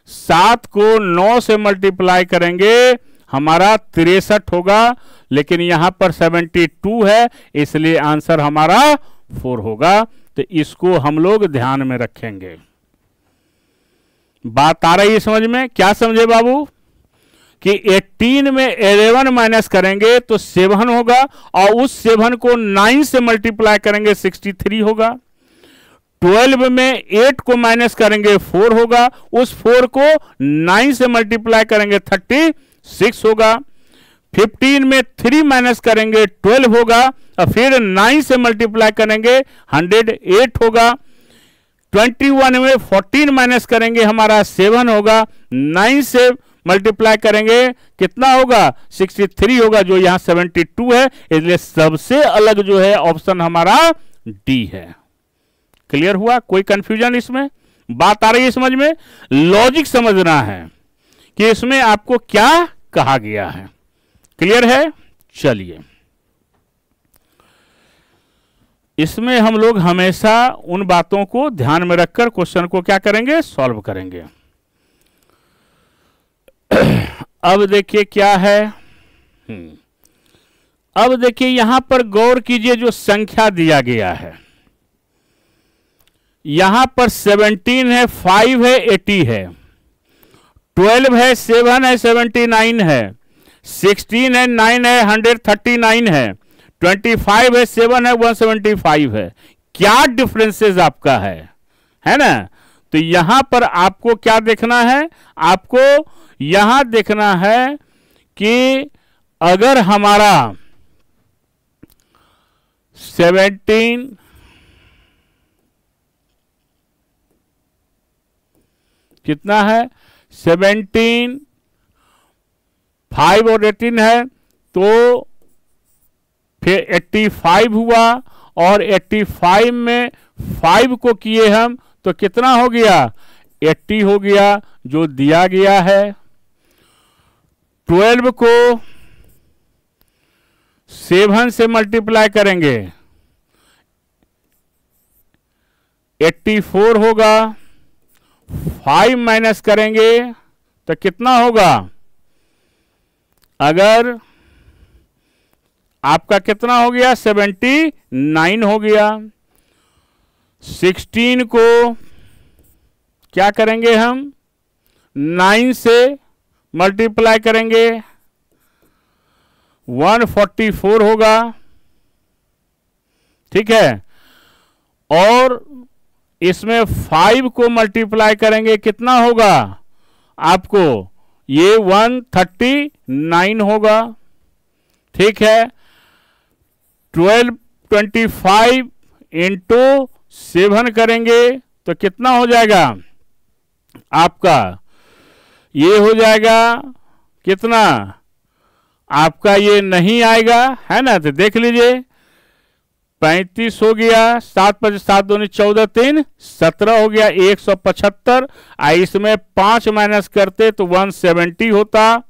7 को 9 से मल्टीप्लाई करेंगे, हमारा 63 होगा। लेकिन यहां पर 72 है इसलिए आंसर हमारा 4 होगा। तो इसको हम लोग ध्यान में रखेंगे। बात आ रही है समझ में? क्या समझे बाबू कि 18 में 11 माइनस करेंगे तो 7 होगा, और उस 7 को 9 से मल्टीप्लाई करेंगे 63 होगा। 12 में 8 को माइनस करेंगे 4 होगा, उस 4 को 9 से मल्टीप्लाई करेंगे 36 होगा। 15 में 3 माइनस करेंगे 12 होगा, और फिर 9 से मल्टीप्लाई करेंगे 108 होगा। 21 में 14 माइनस करेंगे, हमारा 7 होगा, 9 से मल्टीप्लाई करेंगे कितना होगा, 63 होगा, जो यहां 72 है। इसलिए सबसे अलग जो है ऑप्शन हमारा डी है। क्लियर हुआ? कोई कंफ्यूजन इसमें? बात आ रही है समझ में? लॉजिक समझना है कि इसमें आपको क्या कहा गया है। क्लियर है? चलिए, इसमें हम लोग हमेशा उन बातों को ध्यान में रखकर क्वेश्चन को क्या करेंगे, सॉल्व करेंगे। अब देखिए क्या है, अब देखिए यहां पर गौर कीजिए, जो संख्या दिया गया है यहां पर 17 है, 5 है, 80 है, 12 है, 7 है, 79 है, 16 है, 9 है, 139 है, 25 है, 7 है, 175 है। क्या डिफरेंसेस आपका है ना? तो यहां पर आपको क्या देखना है, आपको यहां देखना है कि अगर हमारा 17 कितना है, 17, 5 और 18 है, तो फिर 85 हुआ, और 85 में 5 को किए हम तो कितना हो गया, 80 हो गया जो दिया गया है। 12 को 7 से मल्टीप्लाई करेंगे, 84 होगा, 5 माइनस करेंगे तो कितना होगा, अगर आपका कितना हो गया, 79 हो गया। 16 को क्या करेंगे हम, 9 से मल्टीप्लाई करेंगे, 144 होगा, ठीक है। और इसमें 5 को मल्टीप्लाई करेंगे, कितना होगा आपको, ये 139 होगा, ठीक है। 1225 इंटू 7 करेंगे तो कितना हो जाएगा आपका, ये हो जाएगा कितना, आपका ये नहीं आएगा, है ना, तो देख लीजिए 35 हो गया, 7 5 7 2 14 3 17 हो गया, 175। इसमें 5 माइनस करते तो 170 होता,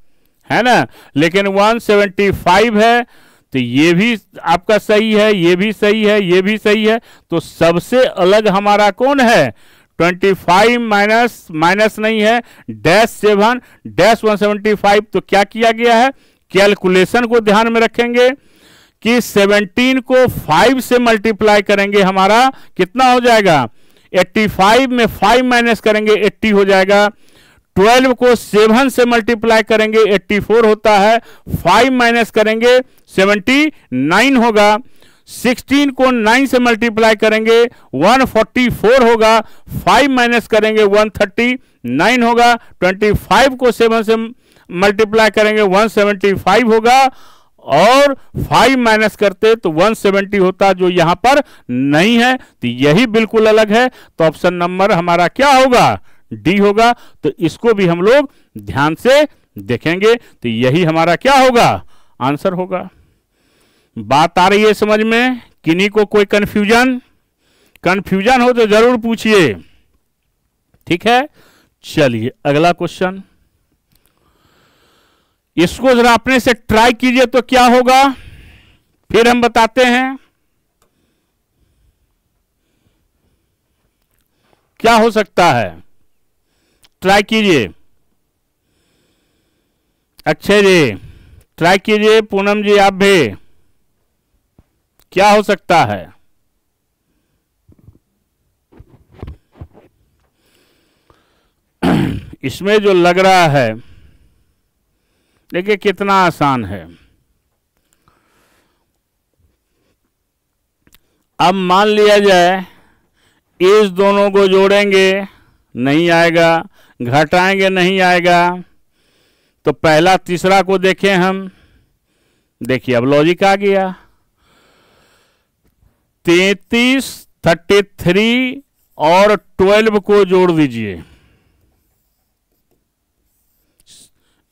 है ना, लेकिन 175 है, तो ये भी आपका सही है, ये भी सही है, ये भी सही है। तो सबसे अलग हमारा कौन है, 25 माइनस, माइनस नहीं है, -7 -175। तो क्या किया गया है, कैलकुलेशन को ध्यान में रखेंगे कि 17 को 5 से मल्टीप्लाई करेंगे, हमारा कितना हो जाएगा, 85 में 5 माइनस करेंगे 80 हो जाएगा। 12 को 7 से मल्टीप्लाई करेंगे 84 होता है, 5 माइनस करेंगे 79 होगा। 16 को 9 से मल्टीप्लाई करेंगे 144 होगा, 5 माइनस करेंगे 139 होगा। 25 को 7 से मल्टीप्लाई करेंगे 175 होगा, और 5 माइनस करते तो 170 होता, जो यहां पर नहीं है, तो यही बिल्कुल अलग है। तो ऑप्शन नंबर हमारा क्या होगा, डी होगा। तो इसको भी हम लोग ध्यान से देखेंगे, तो यही हमारा क्या होगा, आंसर होगा। बात आ रही है समझ में, किन्हीं को कोई कंफ्यूजन हो तो जरूर पूछिए, ठीक है। चलिए अगला क्वेश्चन, इसको जरा अपने से ट्राई कीजिए तो क्या होगा, फिर हम बताते हैं क्या हो सकता है। ट्राई कीजिए, अच्छे जी ट्राई कीजिए, पूनम जी आप भी, क्या हो सकता है। इसमें जो लग रहा है, देखिए कितना आसान है। अब मान लिया जाए इस दोनों को जोड़ेंगे, नहीं आएगा, घटाएंगे नहीं आएगा, तो पहला तीसरा को देखें हम, देखिए अब लॉजिक आ गया। 33, 33 और 12 को जोड़ दीजिए,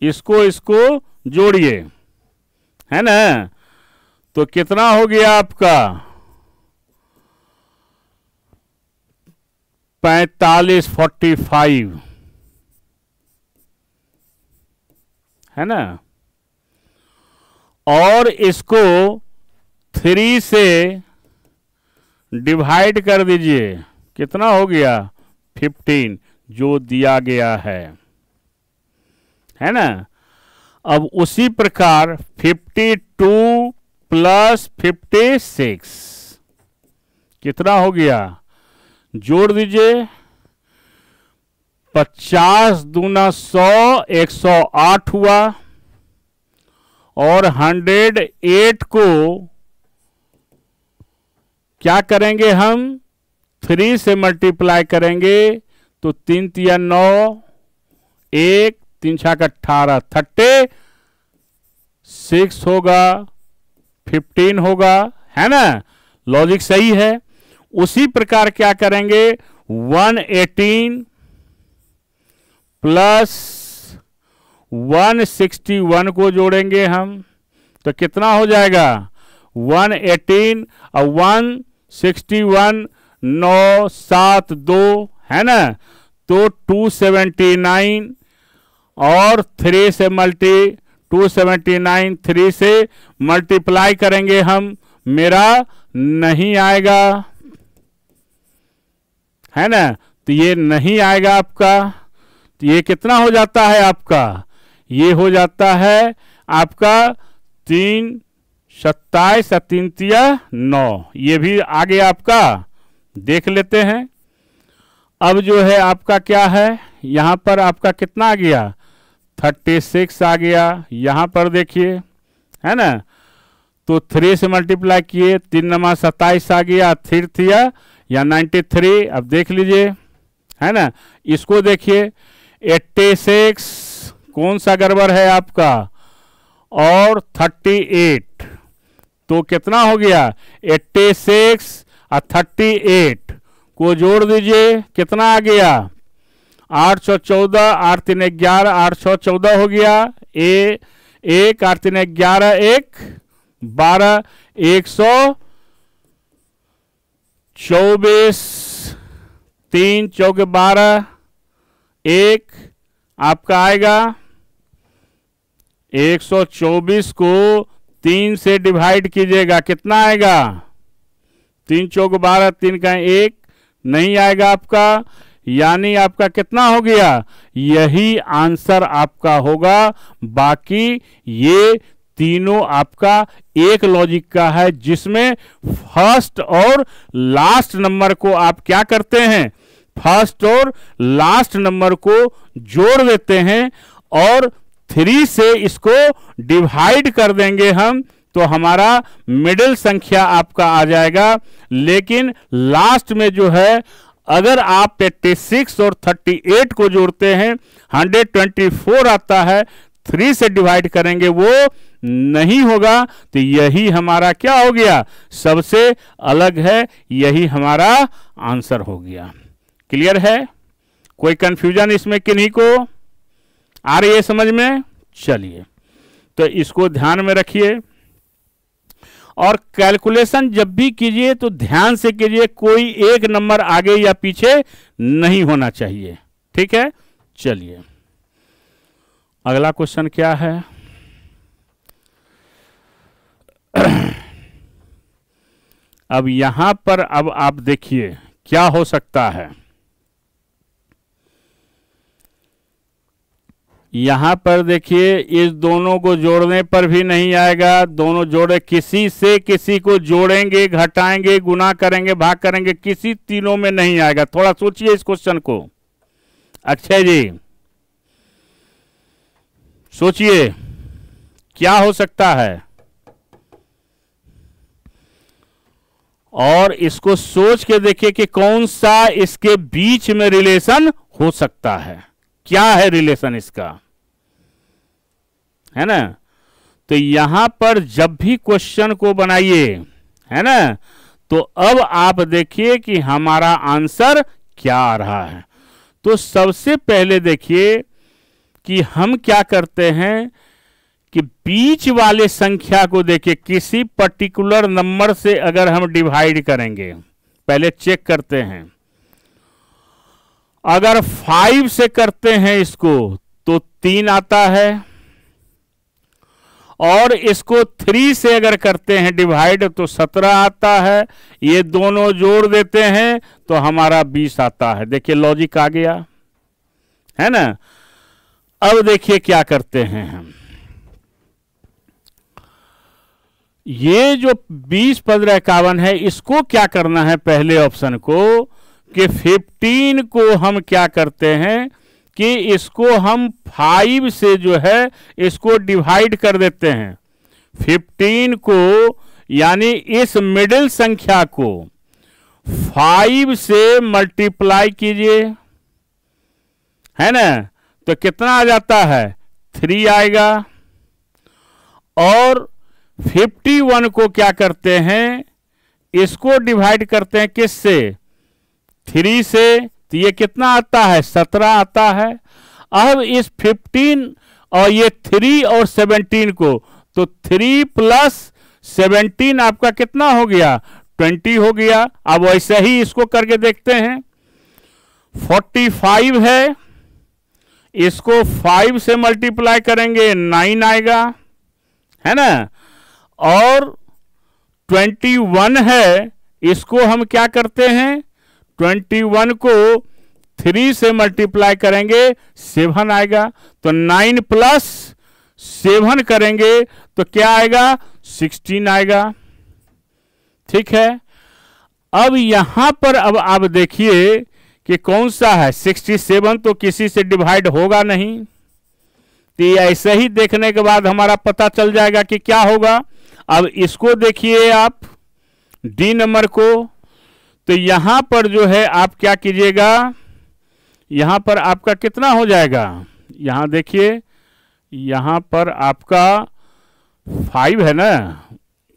इसको जोड़िए, है ना, तो कितना हो गया आपका 45, 45, है ना। और इसको 3 से डिवाइड कर दीजिए, कितना हो गया 15, जो दिया गया है ना। अब उसी प्रकार 52 प्लस 56 कितना हो गया, जोड़ दीजिए, 50 दूना 100, 108 हुआ, और 108 को क्या करेंगे हम, 3 से मल्टीप्लाई करेंगे तो 3 तिया 9, 1 3 छाक 18, 36 होगा, 15 होगा, है ना। लॉजिक सही है। उसी प्रकार क्या करेंगे, 118 प्लस 161 को जोड़ेंगे हम, तो कितना हो जाएगा, 118 और 161, 9 7 2, है ना। तो 279 और 3 से 279 3 से मल्टीप्लाई करेंगे हम, मेरा नहीं आएगा, है ना। तो ये नहीं आएगा आपका। तो ये कितना हो जाता है आपका, ये हो जाता है आपका 3 27 और 3 तिया 9, ये भी आ गया आपका। देख लेते हैं। अब जो है आपका क्या है, यहां पर आपका कितना आ गया, 36 आ गया। यहां पर देखिए, है ना। तो 3 से मल्टीप्लाई किए, 3 नमा 27 आ गया, 3 थिया या 93। अब देख लीजिए, है ना। इसको देखिए, 86 कौन सा गड़बड़ है आपका, और 38, तो कितना हो गया, 86 और 38 को जोड़ दीजिए, कितना आ गया, 814, 8 3 11, 814 हो गया। 1 8 3 11, 1 12, 124, 3 चौके 12, 1 आपका आएगा। 124 को 3 से डिवाइड कीजिएगा, कितना आएगा, 3 चौके 12, 3 का 1 नहीं आएगा आपका। यानी आपका कितना हो गया, यही आंसर आपका होगा। बाकी ये तीनों आपका एक लॉजिक का है, जिसमें फर्स्ट और लास्ट नंबर को आप क्या करते हैं, फर्स्ट और लास्ट नंबर को जोड़ देते हैं और 3 से इसको डिवाइड कर देंगे हम, तो हमारा मिडिल संख्या आपका आ जाएगा। लेकिन लास्ट में जो है, अगर आप 86 और 38 को जोड़ते हैं, 124 आता है, 3 से डिवाइड करेंगे वो नहीं होगा। तो यही हमारा क्या हो गया, सबसे अलग है, यही हमारा आंसर हो गया। क्लियर है, कोई कंफ्यूजन इसमें किन्हीं को आ रही है समझ में। चलिए, तो इसको ध्यान में रखिए। और कैलकुलेशन जब भी कीजिए तो ध्यान से कीजिए, कोई एक नंबर आगे या पीछे नहीं होना चाहिए, ठीक है। चलिए, अगला क्वेश्चन क्या है। अब यहां पर अब आप देखिए क्या हो सकता है। यहां पर देखिए, इस दोनों को जोड़ने पर भी नहीं आएगा। दोनों जोड़े, किसी से किसी को जोड़ेंगे, घटाएंगे, गुना करेंगे, भाग करेंगे, किसी तीनों में नहीं आएगा। थोड़ा सोचिए इस क्वेश्चन को। अच्छा जी, सोचिए क्या हो सकता है, और इसको सोच के देखिए कि कौन सा इसके बीच में रिलेशन हो सकता है। क्या है रिलेशन इसका, है ना। तो यहां पर जब भी क्वेश्चन को बनाइए, है ना, तो अब आप देखिए कि हमारा आंसर क्या आ रहा है। तो सबसे पहले देखिए कि हम क्या करते हैं कि बीच वाले संख्या को देखिए, किसी पर्टिकुलर नंबर से अगर हम डिवाइड करेंगे, पहले चेक करते हैं। अगर 5 से करते हैं इसको तो 3 आता है, और इसको 3 से अगर करते हैं डिवाइड तो 17 आता है। ये दोनों जोड़ देते हैं तो हमारा 20 आता है। देखिए लॉजिक आ गया, है ना। अब देखिए क्या करते हैं हम, ये जो 20 15 51 है, इसको क्या करना है, पहले ऑप्शन को कि 15 को हम क्या करते हैं कि इसको हम 5 से जो है इसको डिवाइड कर देते हैं। 15 को यानी इस मिडिल संख्या को 5 से मल्टीप्लाई कीजिए, है ना, तो कितना आ जाता है 3 आएगा। और 51 को क्या करते हैं, इसको डिवाइड करते हैं किससे, 3 से, तो ये कितना आता है 17 आता है। अब इस 15 और ये 3 और 17 को, तो 3 प्लस 17 आपका कितना हो गया 20 हो गया। अब वैसे ही इसको करके देखते हैं, 45 है, इसको 5 से मल्टीप्लाई करेंगे 9 आएगा, है ना। और 21 है, इसको हम क्या करते हैं, 21 को 3 से मल्टीप्लाई करेंगे 7 आएगा। तो 9 प्लस 7 करेंगे तो क्या आएगा 16 आएगा। ठीक है, अब यहां पर अब आप देखिए कि कौन सा है 67, तो किसी से डिवाइड होगा नहीं, तो ऐसे ही देखने के बाद हमारा पता चल जाएगा कि क्या होगा। अब इसको देखिए आप डी नंबर को, तो यहां पर जो है आप क्या कीजिएगा, यहां पर आपका कितना हो जाएगा, यहां देखिए यहां पर आपका 5 है ना,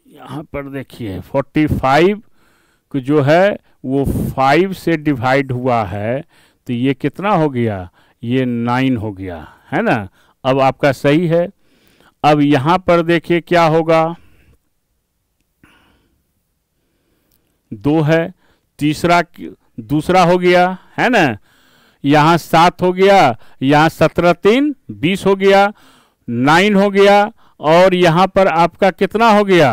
यहां पर देखिए 45 को जो है वो 5 से डिवाइड हुआ है, तो ये कितना हो गया, ये 9 हो गया, है ना। अब आपका सही है। अब यहां पर देखिए क्या होगा, 2 है, दूसरा हो गया, है ना, यहां 7 हो गया, यहां 17 3 20 हो गया, 9 हो गया, और यहां पर आपका कितना हो गया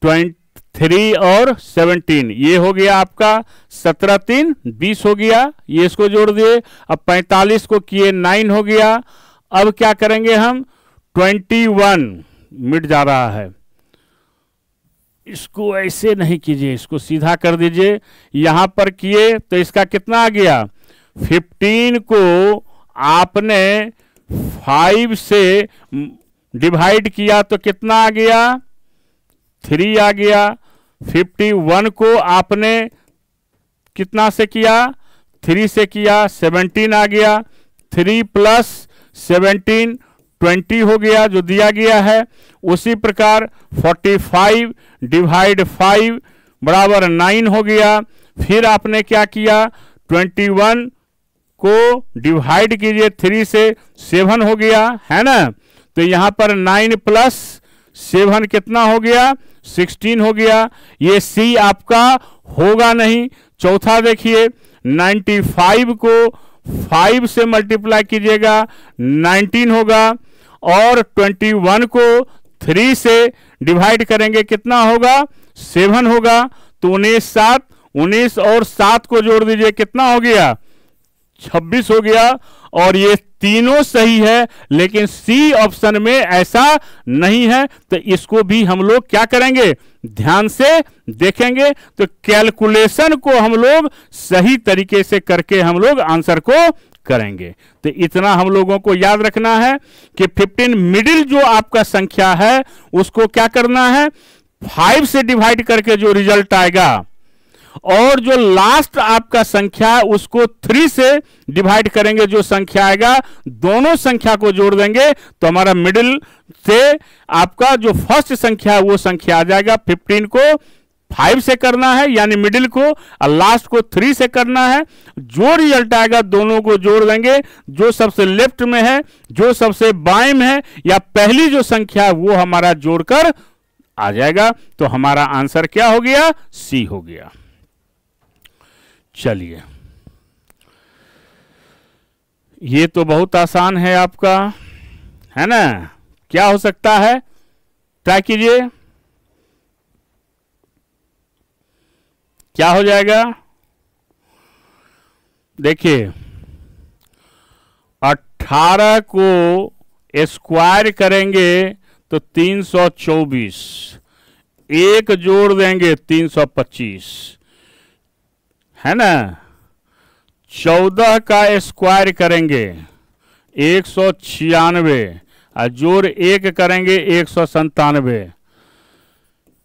23 और 17, ये हो गया आपका 17 3 20 हो गया, ये इसको जोड़ दिए। अब 45 को किए 9 हो गया। अब क्या करेंगे हम, 21 मिट जा रहा है, इसको ऐसे नहीं कीजिए, इसको सीधा कर दीजिए। यहां पर किए तो इसका कितना आ गया, 15 को आपने 5 से डिवाइड किया तो कितना आ गया 3 आ गया। 51 को आपने कितना से किया, 3 से किया, 17 आ गया। 3 प्लस 17 20 हो गया जो दिया गया है। उसी प्रकार 45 डिवाइड 5 बराबर 9 हो गया। फिर आपने क्या किया, 21 को डिवाइड कीजिए 3 से, 7 हो गया, है ना। तो यहां पर 9 प्लस 7 कितना हो गया 16 हो गया। ये सी आपका होगा नहीं। चौथा देखिए, 95 को 5 से मल्टीप्लाई कीजिएगा 19 होगा, और 21 को 3 से डिवाइड करेंगे कितना होगा 7 होगा। तो 19 और 7 को जोड़ दीजिए कितना हो गया 26 हो गया। और ये तीनों सही है, लेकिन सी ऑप्शन में ऐसा नहीं है, तो इसको भी हम लोग क्या करेंगे, ध्यान से देखेंगे। तो कैलकुलेशन को हम लोग सही तरीके से करके हम लोग आंसर को करेंगे। तो इतना हम लोगों को याद रखना है कि 15 मिडिल जो आपका संख्या है उसको क्या करना है, 5 से डिवाइड करके जो रिजल्ट आएगा, और जो लास्ट आपका संख्या है उसको 3 से डिवाइड करेंगे जो संख्या आएगा, दोनों संख्या को जोड़ देंगे तो हमारा मिडिल से आपका जो फर्स्ट संख्या है वो संख्या आ जाएगा। 15 को 5 से करना है यानी मिडिल को, और लास्ट को 3 से करना है। जो रिजल्ट आएगा दोनों को जोड़ देंगे, जो सबसे लेफ्ट में है, जो सबसे बाएं में है, या पहली जो संख्या है वो हमारा जोड़कर आ जाएगा। तो हमारा आंसर क्या हो गया, सी हो गया। चलिए, ये तो बहुत आसान है आपका, है ना। क्या हो सकता है, ट्राई कीजिए, क्या हो जाएगा। देखिए 18 को स्क्वायर करेंगे तो 324, एक जोड़ देंगे 325, है ना। 14 का स्क्वायर करेंगे 196, और जोड़ 1 करेंगे 197।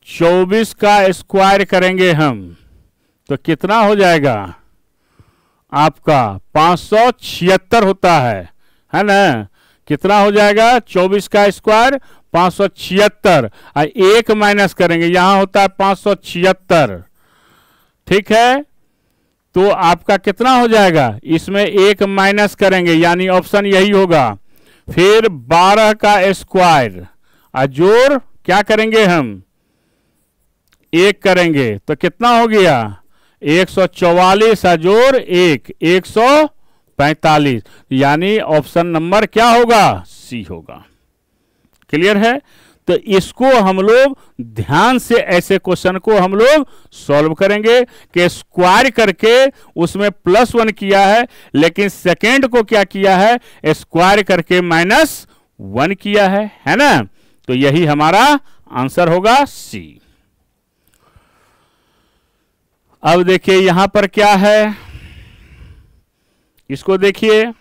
24 का स्क्वायर करेंगे हम तो कितना हो जाएगा आपका 576 होता है ना। कितना हो जाएगा 24 का स्क्वायर 576, और एक माइनस करेंगे, यहां होता है 576, ठीक है। तो आपका कितना हो जाएगा, इसमें एक माइनस करेंगे यानी ऑप्शन यही होगा। फिर 12 का स्क्वायर और जोड़ क्या करेंगे हम, एक करेंगे तो कितना हो गया 144 जोड़ 1 145, यानी ऑप्शन नंबर क्या होगा, सी होगा। क्लियर है। तो इसको हम लोग ध्यान से ऐसे क्वेश्चन को हम लोग सॉल्व करेंगे कि स्क्वायर करके उसमें +1 किया है, लेकिन सेकेंड को क्या किया है स्क्वायर करके -1 किया है ना। तो यही हमारा आंसर होगा सी। अब देखिए यहां पर क्या है, इसको देखिए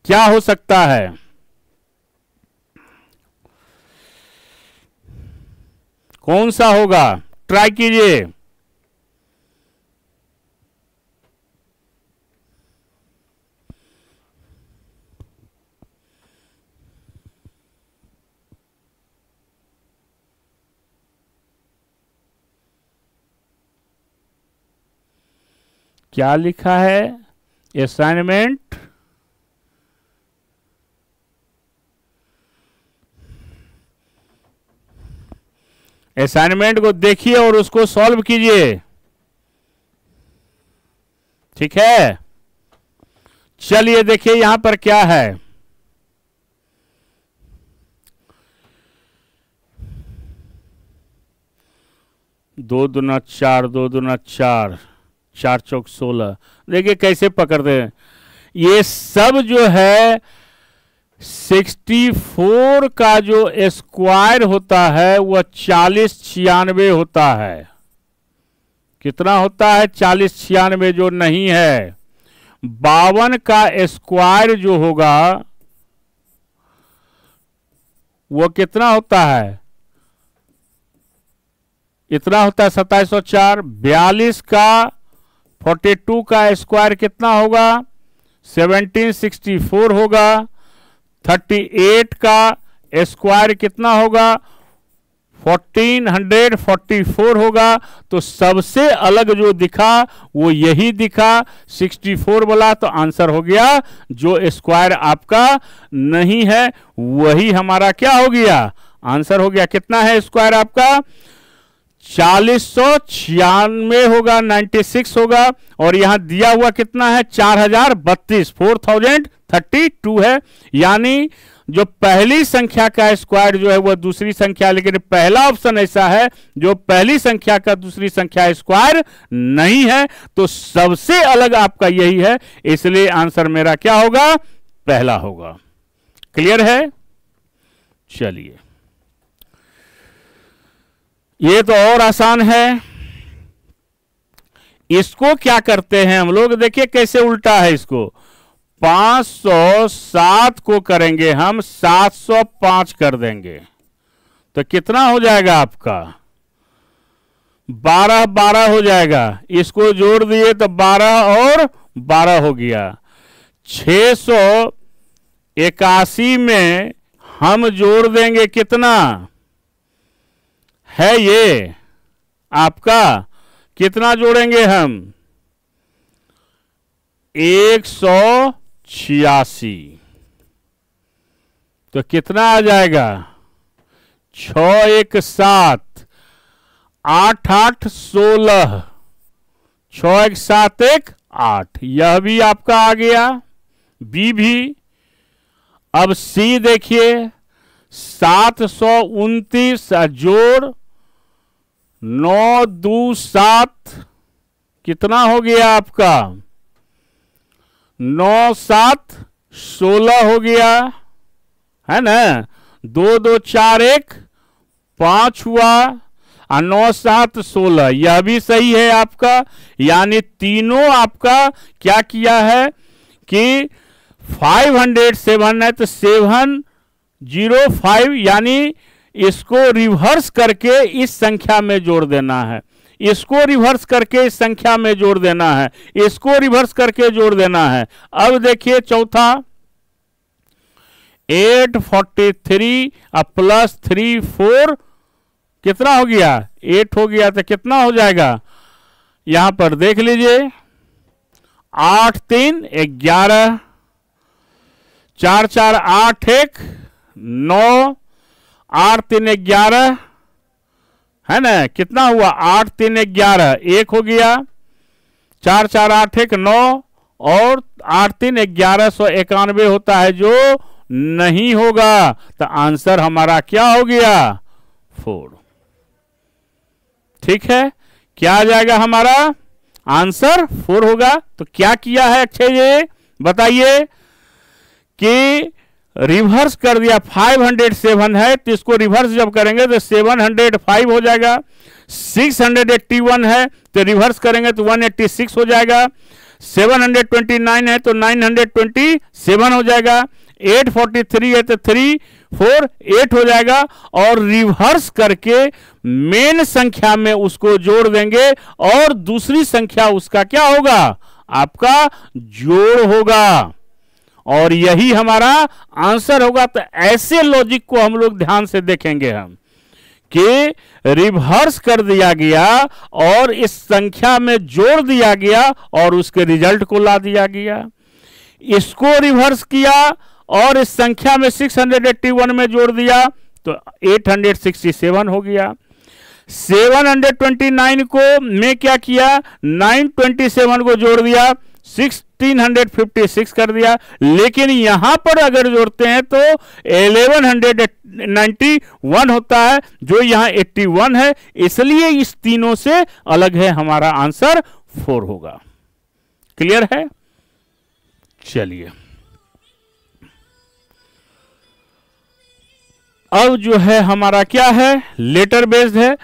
क्या हो सकता है। कौन सा होगा, ट्राई कीजिए। क्या लिखा है, असाइनमेंट असाइनमेंट को देखिए और उसको सॉल्व कीजिए, ठीक है। चलिए देखिए यहां पर क्या है, दो दूना चार, 2 दूना 4, 4 चौक 16। देखिए कैसे पकड़ते हैं। ये सब जो है 64 का जो स्क्वायर होता है वह 4096 होता है। कितना होता है 4096, जो नहीं है। 52 का स्क्वायर जो होगा वो कितना होता है, इतना होता है 2704। 42 का 42 का स्क्वायर कितना होगा 1764 होगा। 38 का स्क्वायर कितना होगा 1444 होगा। तो सबसे अलग जो दिखा वो यही दिखा 64 वाला। तो आंसर हो गया जो स्क्वायर आपका नहीं है वही हमारा क्या हो गया, आंसर हो गया। कितना है स्क्वायर आपका 4096 होगा, 96 होगा। और यहां दिया हुआ कितना है 4032, 4032 है। यानी जो पहली संख्या का स्क्वायर जो है वह दूसरी संख्या, लेकिन पहला ऑप्शन ऐसा है जो पहली संख्या का दूसरी संख्या स्क्वायर नहीं है। तो सबसे अलग आपका यही है, इसलिए आंसर मेरा क्या होगा, पहला होगा। क्लियर है। चलिए ये तो और आसान है। इसको क्या करते हैं हम लोग, देखिए कैसे उल्टा है। इसको 507 को करेंगे हम 705 कर देंगे तो कितना हो जाएगा आपका 12 12 हो जाएगा। इसको जोड़ दिए तो 12 और 12 हो गया। 681 में हम जोड़ देंगे कितना है ये आपका, कितना जोड़ेंगे हम 186। तो कितना आ जाएगा 6 1 7 8 8 16, 6 1 7 1 8। यह भी आपका आ गया, बी भी। अब सी देखिए 729 जोड़ 9 2 7, कितना हो गया आपका 9 7 16 हो गया है ना। 2 2 4 1 5 हुआ और 9 7 16, यह भी सही है आपका। यानी तीनों आपका क्या किया है कि 507 है तो 705, यानी इसको रिवर्स करके इस संख्या में जोड़ देना है। इसको रिवर्स करके इस संख्या में जोड़ देना है, इसको रिवर्स करके जोड़ देना है। अब देखिए चौथा 843 प्लस 3 4 कितना हो गया 8 हो गया, तो कितना हो जाएगा यहां पर देख लीजिए 8 3 11 4 4 8 1 9 8 3 11 है ना, कितना हुआ 8 3 11 1 हो गया, 4 4 8 1 9 और 8 3 1191 होता है जो नहीं होगा, तो आंसर हमारा क्या हो गया 4। ठीक है, क्या आ जाएगा हमारा आंसर 4 होगा। तो क्या किया है अक्षय ये बताइए कि रिवर्स कर दिया, 507 है तो इसको रिवर्स जब करेंगे तो 705 हो जाएगा, 681 है तो रिवर्स करेंगे तो 186 हो जाएगा, 729 है तो 927 हो जाएगा, 843 है तो 348 हो जाएगा, और रिवर्स करके मेन संख्या में उसको जोड़ देंगे और दूसरी संख्या उसका क्या होगा आपका जोड़ होगा, और यही हमारा आंसर होगा। तो ऐसे लॉजिक को हम लोग ध्यान से देखेंगे हम कि रिवर्स कर दिया गया और इस संख्या में जोड़ दिया गया और उसके रिजल्ट को ला दिया गया, इसको रिवर्स किया और इस संख्या में 681 में जोड़ दिया तो 867 हो गया, 729 को में क्या किया 927 को जोड़ दिया 1656 कर दिया, लेकिन यहां पर अगर जोड़ते हैं तो 1191 होता है जो यहां 81 है, इसलिए इस तीनों से अलग है, हमारा आंसर 4 होगा। क्लियर है? चलिए अब जो है हमारा क्या है लेटर बेस्ड है,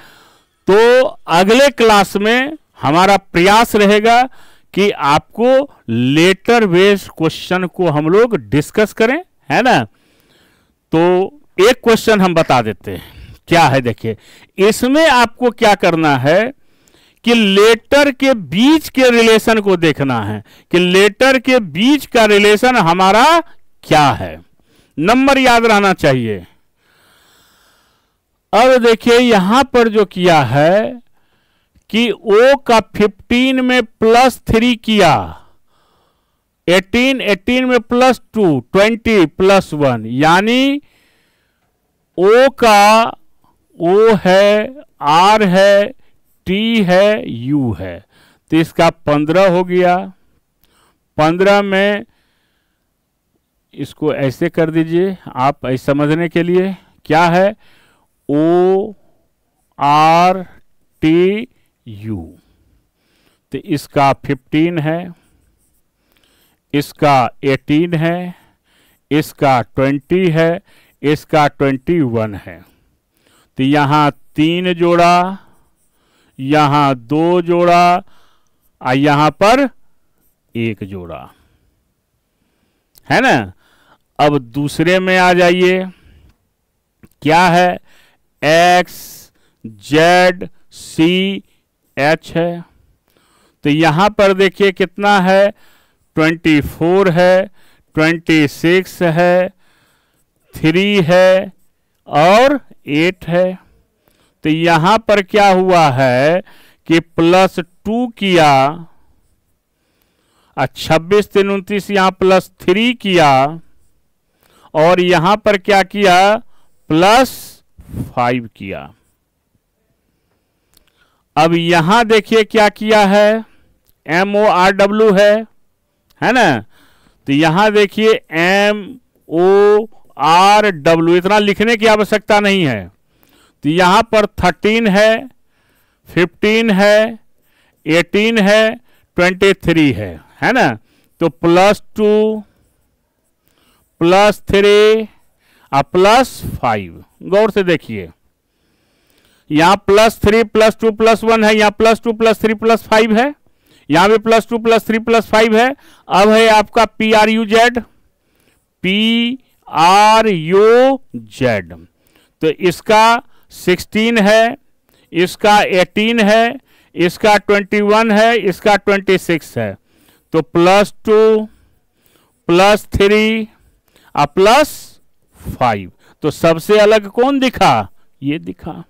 तो अगले क्लास में हमारा प्रयास रहेगा कि आपको लेटर बेस्ड क्वेश्चन को हम लोग डिस्कस करें, है ना। तो एक क्वेश्चन हम बता देते हैं क्या है, देखिए इसमें आपको क्या करना है कि लेटर के बीच के रिलेशन को देखना है कि लेटर के बीच का रिलेशन हमारा क्या है, नंबर याद रहना चाहिए। अब देखिए यहां पर जो किया है कि ओ का 15 में +3 किया, 18 में +2, 20 +1, यानी ओ का ओ है, आर है, टी है, यू है, तो इसका 15 हो गया। 15 में इसको ऐसे कर दीजिए आप ऐसे समझने के लिए, क्या है ओ आर टी यू, तो इसका 15 है, इसका 18 है, इसका 20 है, इसका 21 है, तो यहां 3 जोड़ा, यहां 2 जोड़ा और यहां पर 1 जोड़ा, है ना। अब दूसरे में आ जाइए, क्या है एक्स जेड सी एच है, तो यहां पर देखिए कितना है 24 है, 26 है, 3 है और 8 है, तो यहां पर क्या हुआ है कि +2 किया, 26 3 29 यहां +3 किया और यहां पर क्या किया +5 किया। अब यहां देखिए क्या किया है MORW है ना, तो यहां देखिए MORW, इतना लिखने की आवश्यकता नहीं है, तो यहां पर 13 है, 15 है, 18 है, 23 है ना, तो +2 +3 और +5, गौर से देखिए यहां +3 +2 +1 है, यहां +2 +3 +5 है, यहां भी +2 +3 +5 है। अब है आपका PRUZ, तो इसका 16 है, इसका 18 है, इसका 21 है, इसका 26 है, तो +2 +3 और +5, तो सबसे अलग कौन दिखा? ये दिखा।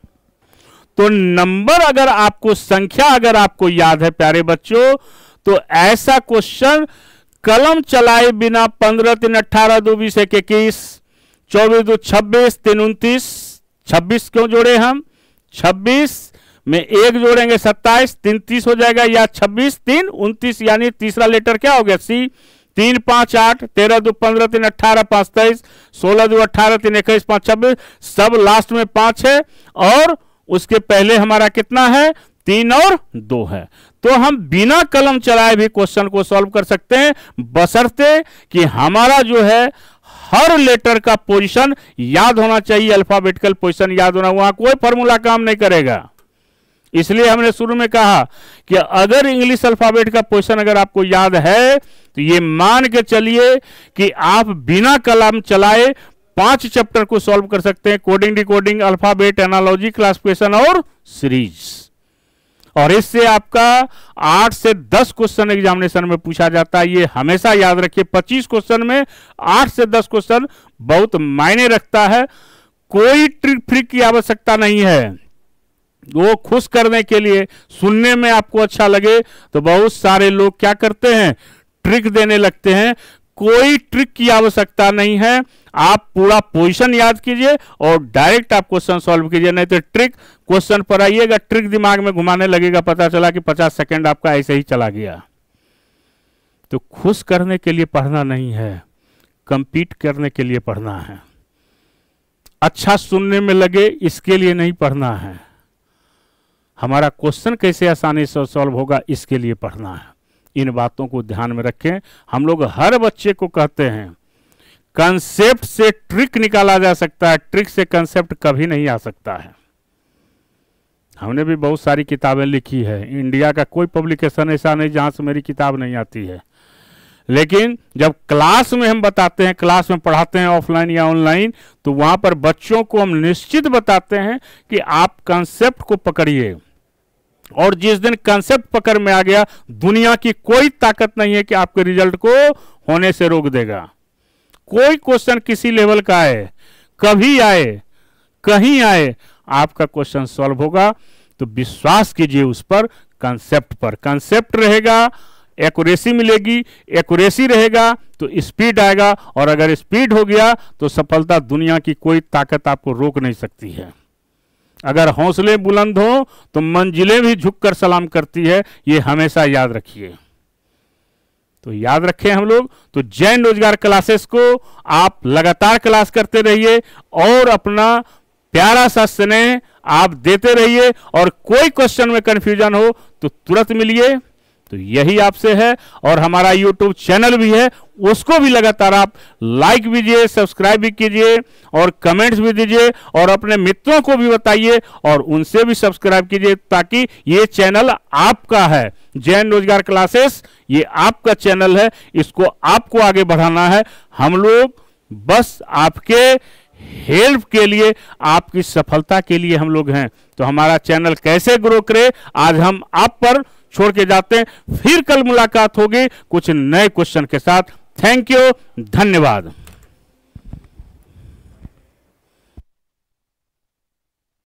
तो नंबर अगर आपको, संख्या अगर आपको याद है प्यारे बच्चों, तो ऐसा क्वेश्चन कलम चलाए बिना 15 3 18 2 20 1 21 24 2 26 3 29, 26 क्यों जोड़े हम? 26 में 1 जोड़ेंगे 27, 3 30 हो जाएगा, या 26 3 29, यानी तीसरा लेटर क्या हो गया? सी। 3 5 8 13 2 15 3 18 5 23 16 2 18 3 21 5 26, सब लास्ट में 5 है, और उसके पहले हमारा कितना है? 3 और 2 है। तो हम बिना कलम चलाए भी क्वेश्चन को सॉल्व कर सकते हैं, बशर्ते कि हमारा जो है हर लेटर का पोजीशन याद होना चाहिए, अल्फाबेटिकल पोजीशन याद होना, वहां कोई फॉर्मूला काम नहीं करेगा। इसलिए हमने शुरू में कहा कि अगर इंग्लिश अल्फाबेट का पोजीशन अगर आपको याद है, तो ये मान के चलिए कि आप बिना कलम चलाए 5 चैप्टर को सॉल्व कर सकते हैं, coding, decoding, alphabet, analogy, classification और सीरीज। और इससे आपका 8 से 10 क्वेश्चन एग्जामिनेशन में पूछा जाता है, ये हमेशा याद रखिए। 25 क्वेश्चन में 8 से 10 क्वेश्चन बहुत मायने रखता है। कोई ट्रिक फ्रिक की आवश्यकता नहीं है, वो खुश करने के लिए, सुनने में आपको अच्छा लगे तो बहुत सारे लोग क्या करते हैं? ट्रिक देने लगते हैं। कोई ट्रिक की आवश्यकता नहीं है, आप पूरा पोजीशन याद कीजिए और डायरेक्ट आप क्वेश्चन सॉल्व कीजिए, नहीं तो ट्रिक क्वेश्चन पर आइएगा, ट्रिक दिमाग में घुमाने लगेगा, पता चला कि 50 सेकंड आपका ऐसे ही चला गया। तो खुश करने के लिए पढ़ना नहीं है, कंपीट करने के लिए पढ़ना है। अच्छा सुनने में लगे इसके लिए नहीं पढ़ना है, हमारा क्वेश्चन कैसे आसानी से सॉल्व होगा इसके लिए पढ़ना है। इन बातों को ध्यान में रखें। हम लोग हर बच्चे को कहते हैं कंसेप्ट से ट्रिक निकाला जा सकता है, ट्रिक से कंसेप्ट कभी नहीं आ सकता है। हमने भी बहुत सारी किताबें लिखी है, इंडिया का कोई पब्लिकेशन ऐसा नहीं जहां से मेरी किताब नहीं आती है, लेकिन जब क्लास में हम बताते हैं, क्लास में पढ़ाते हैं ऑफलाइन या ऑनलाइन, तो वहां पर बच्चों को हम निश्चित बताते हैं कि आप कंसेप्ट को पकड़िए, और जिस दिन कंसेप्ट पकड़ में आ गया, दुनिया की कोई ताकत नहीं है कि आपके रिजल्ट को होने से रोक देगा। कोई क्वेश्चन किसी लेवल का आए, कभी आए, कहीं आए, आपका क्वेश्चन सॉल्व होगा। तो विश्वास कीजिए उस पर, कंसेप्ट पर। कंसेप्ट रहेगा, एक्यूरेसी मिलेगी, एक्यूरेसी रहेगा तो स्पीड आएगा, और अगर स्पीड हो गया तो सफलता दुनिया की कोई ताकत आपको रोक नहीं सकती है। अगर हौसले बुलंद हो तो मंजिलें भी झुककर सलाम करती है, ये हमेशा याद रखिए। तो याद रखें हम लोग, तो जैन रोजगार क्लासेस को आप लगातार क्लास करते रहिए और अपना प्यारा सा स्नेह आप देते रहिए, और कोई क्वेश्चन में कंफ्यूजन हो तो तुरंत मिलिए। तो यही आपसे है, और हमारा YouTube चैनल भी है, उसको भी लगातार आप लाइक कीजिए, सब्सक्राइब भी कीजिए और कमेंट्स भी दीजिए, और अपने मित्रों को भी बताइए और उनसे भी सब्सक्राइब कीजिए, ताकि ये चैनल आपका है। जैन रोजगार क्लासेस ये आपका चैनल है, इसको आपको आगे बढ़ाना है। हम लोग बस आपके हेल्प के लिए, आपकी सफलता के लिए हम लोग हैं। तो हमारा चैनल कैसे ग्रो करे, आज हम आप पर छोड़ के जाते हैं। फिर कल मुलाकात होगी कुछ नए क्वेश्चन के साथ। थैंक यू, धन्यवाद।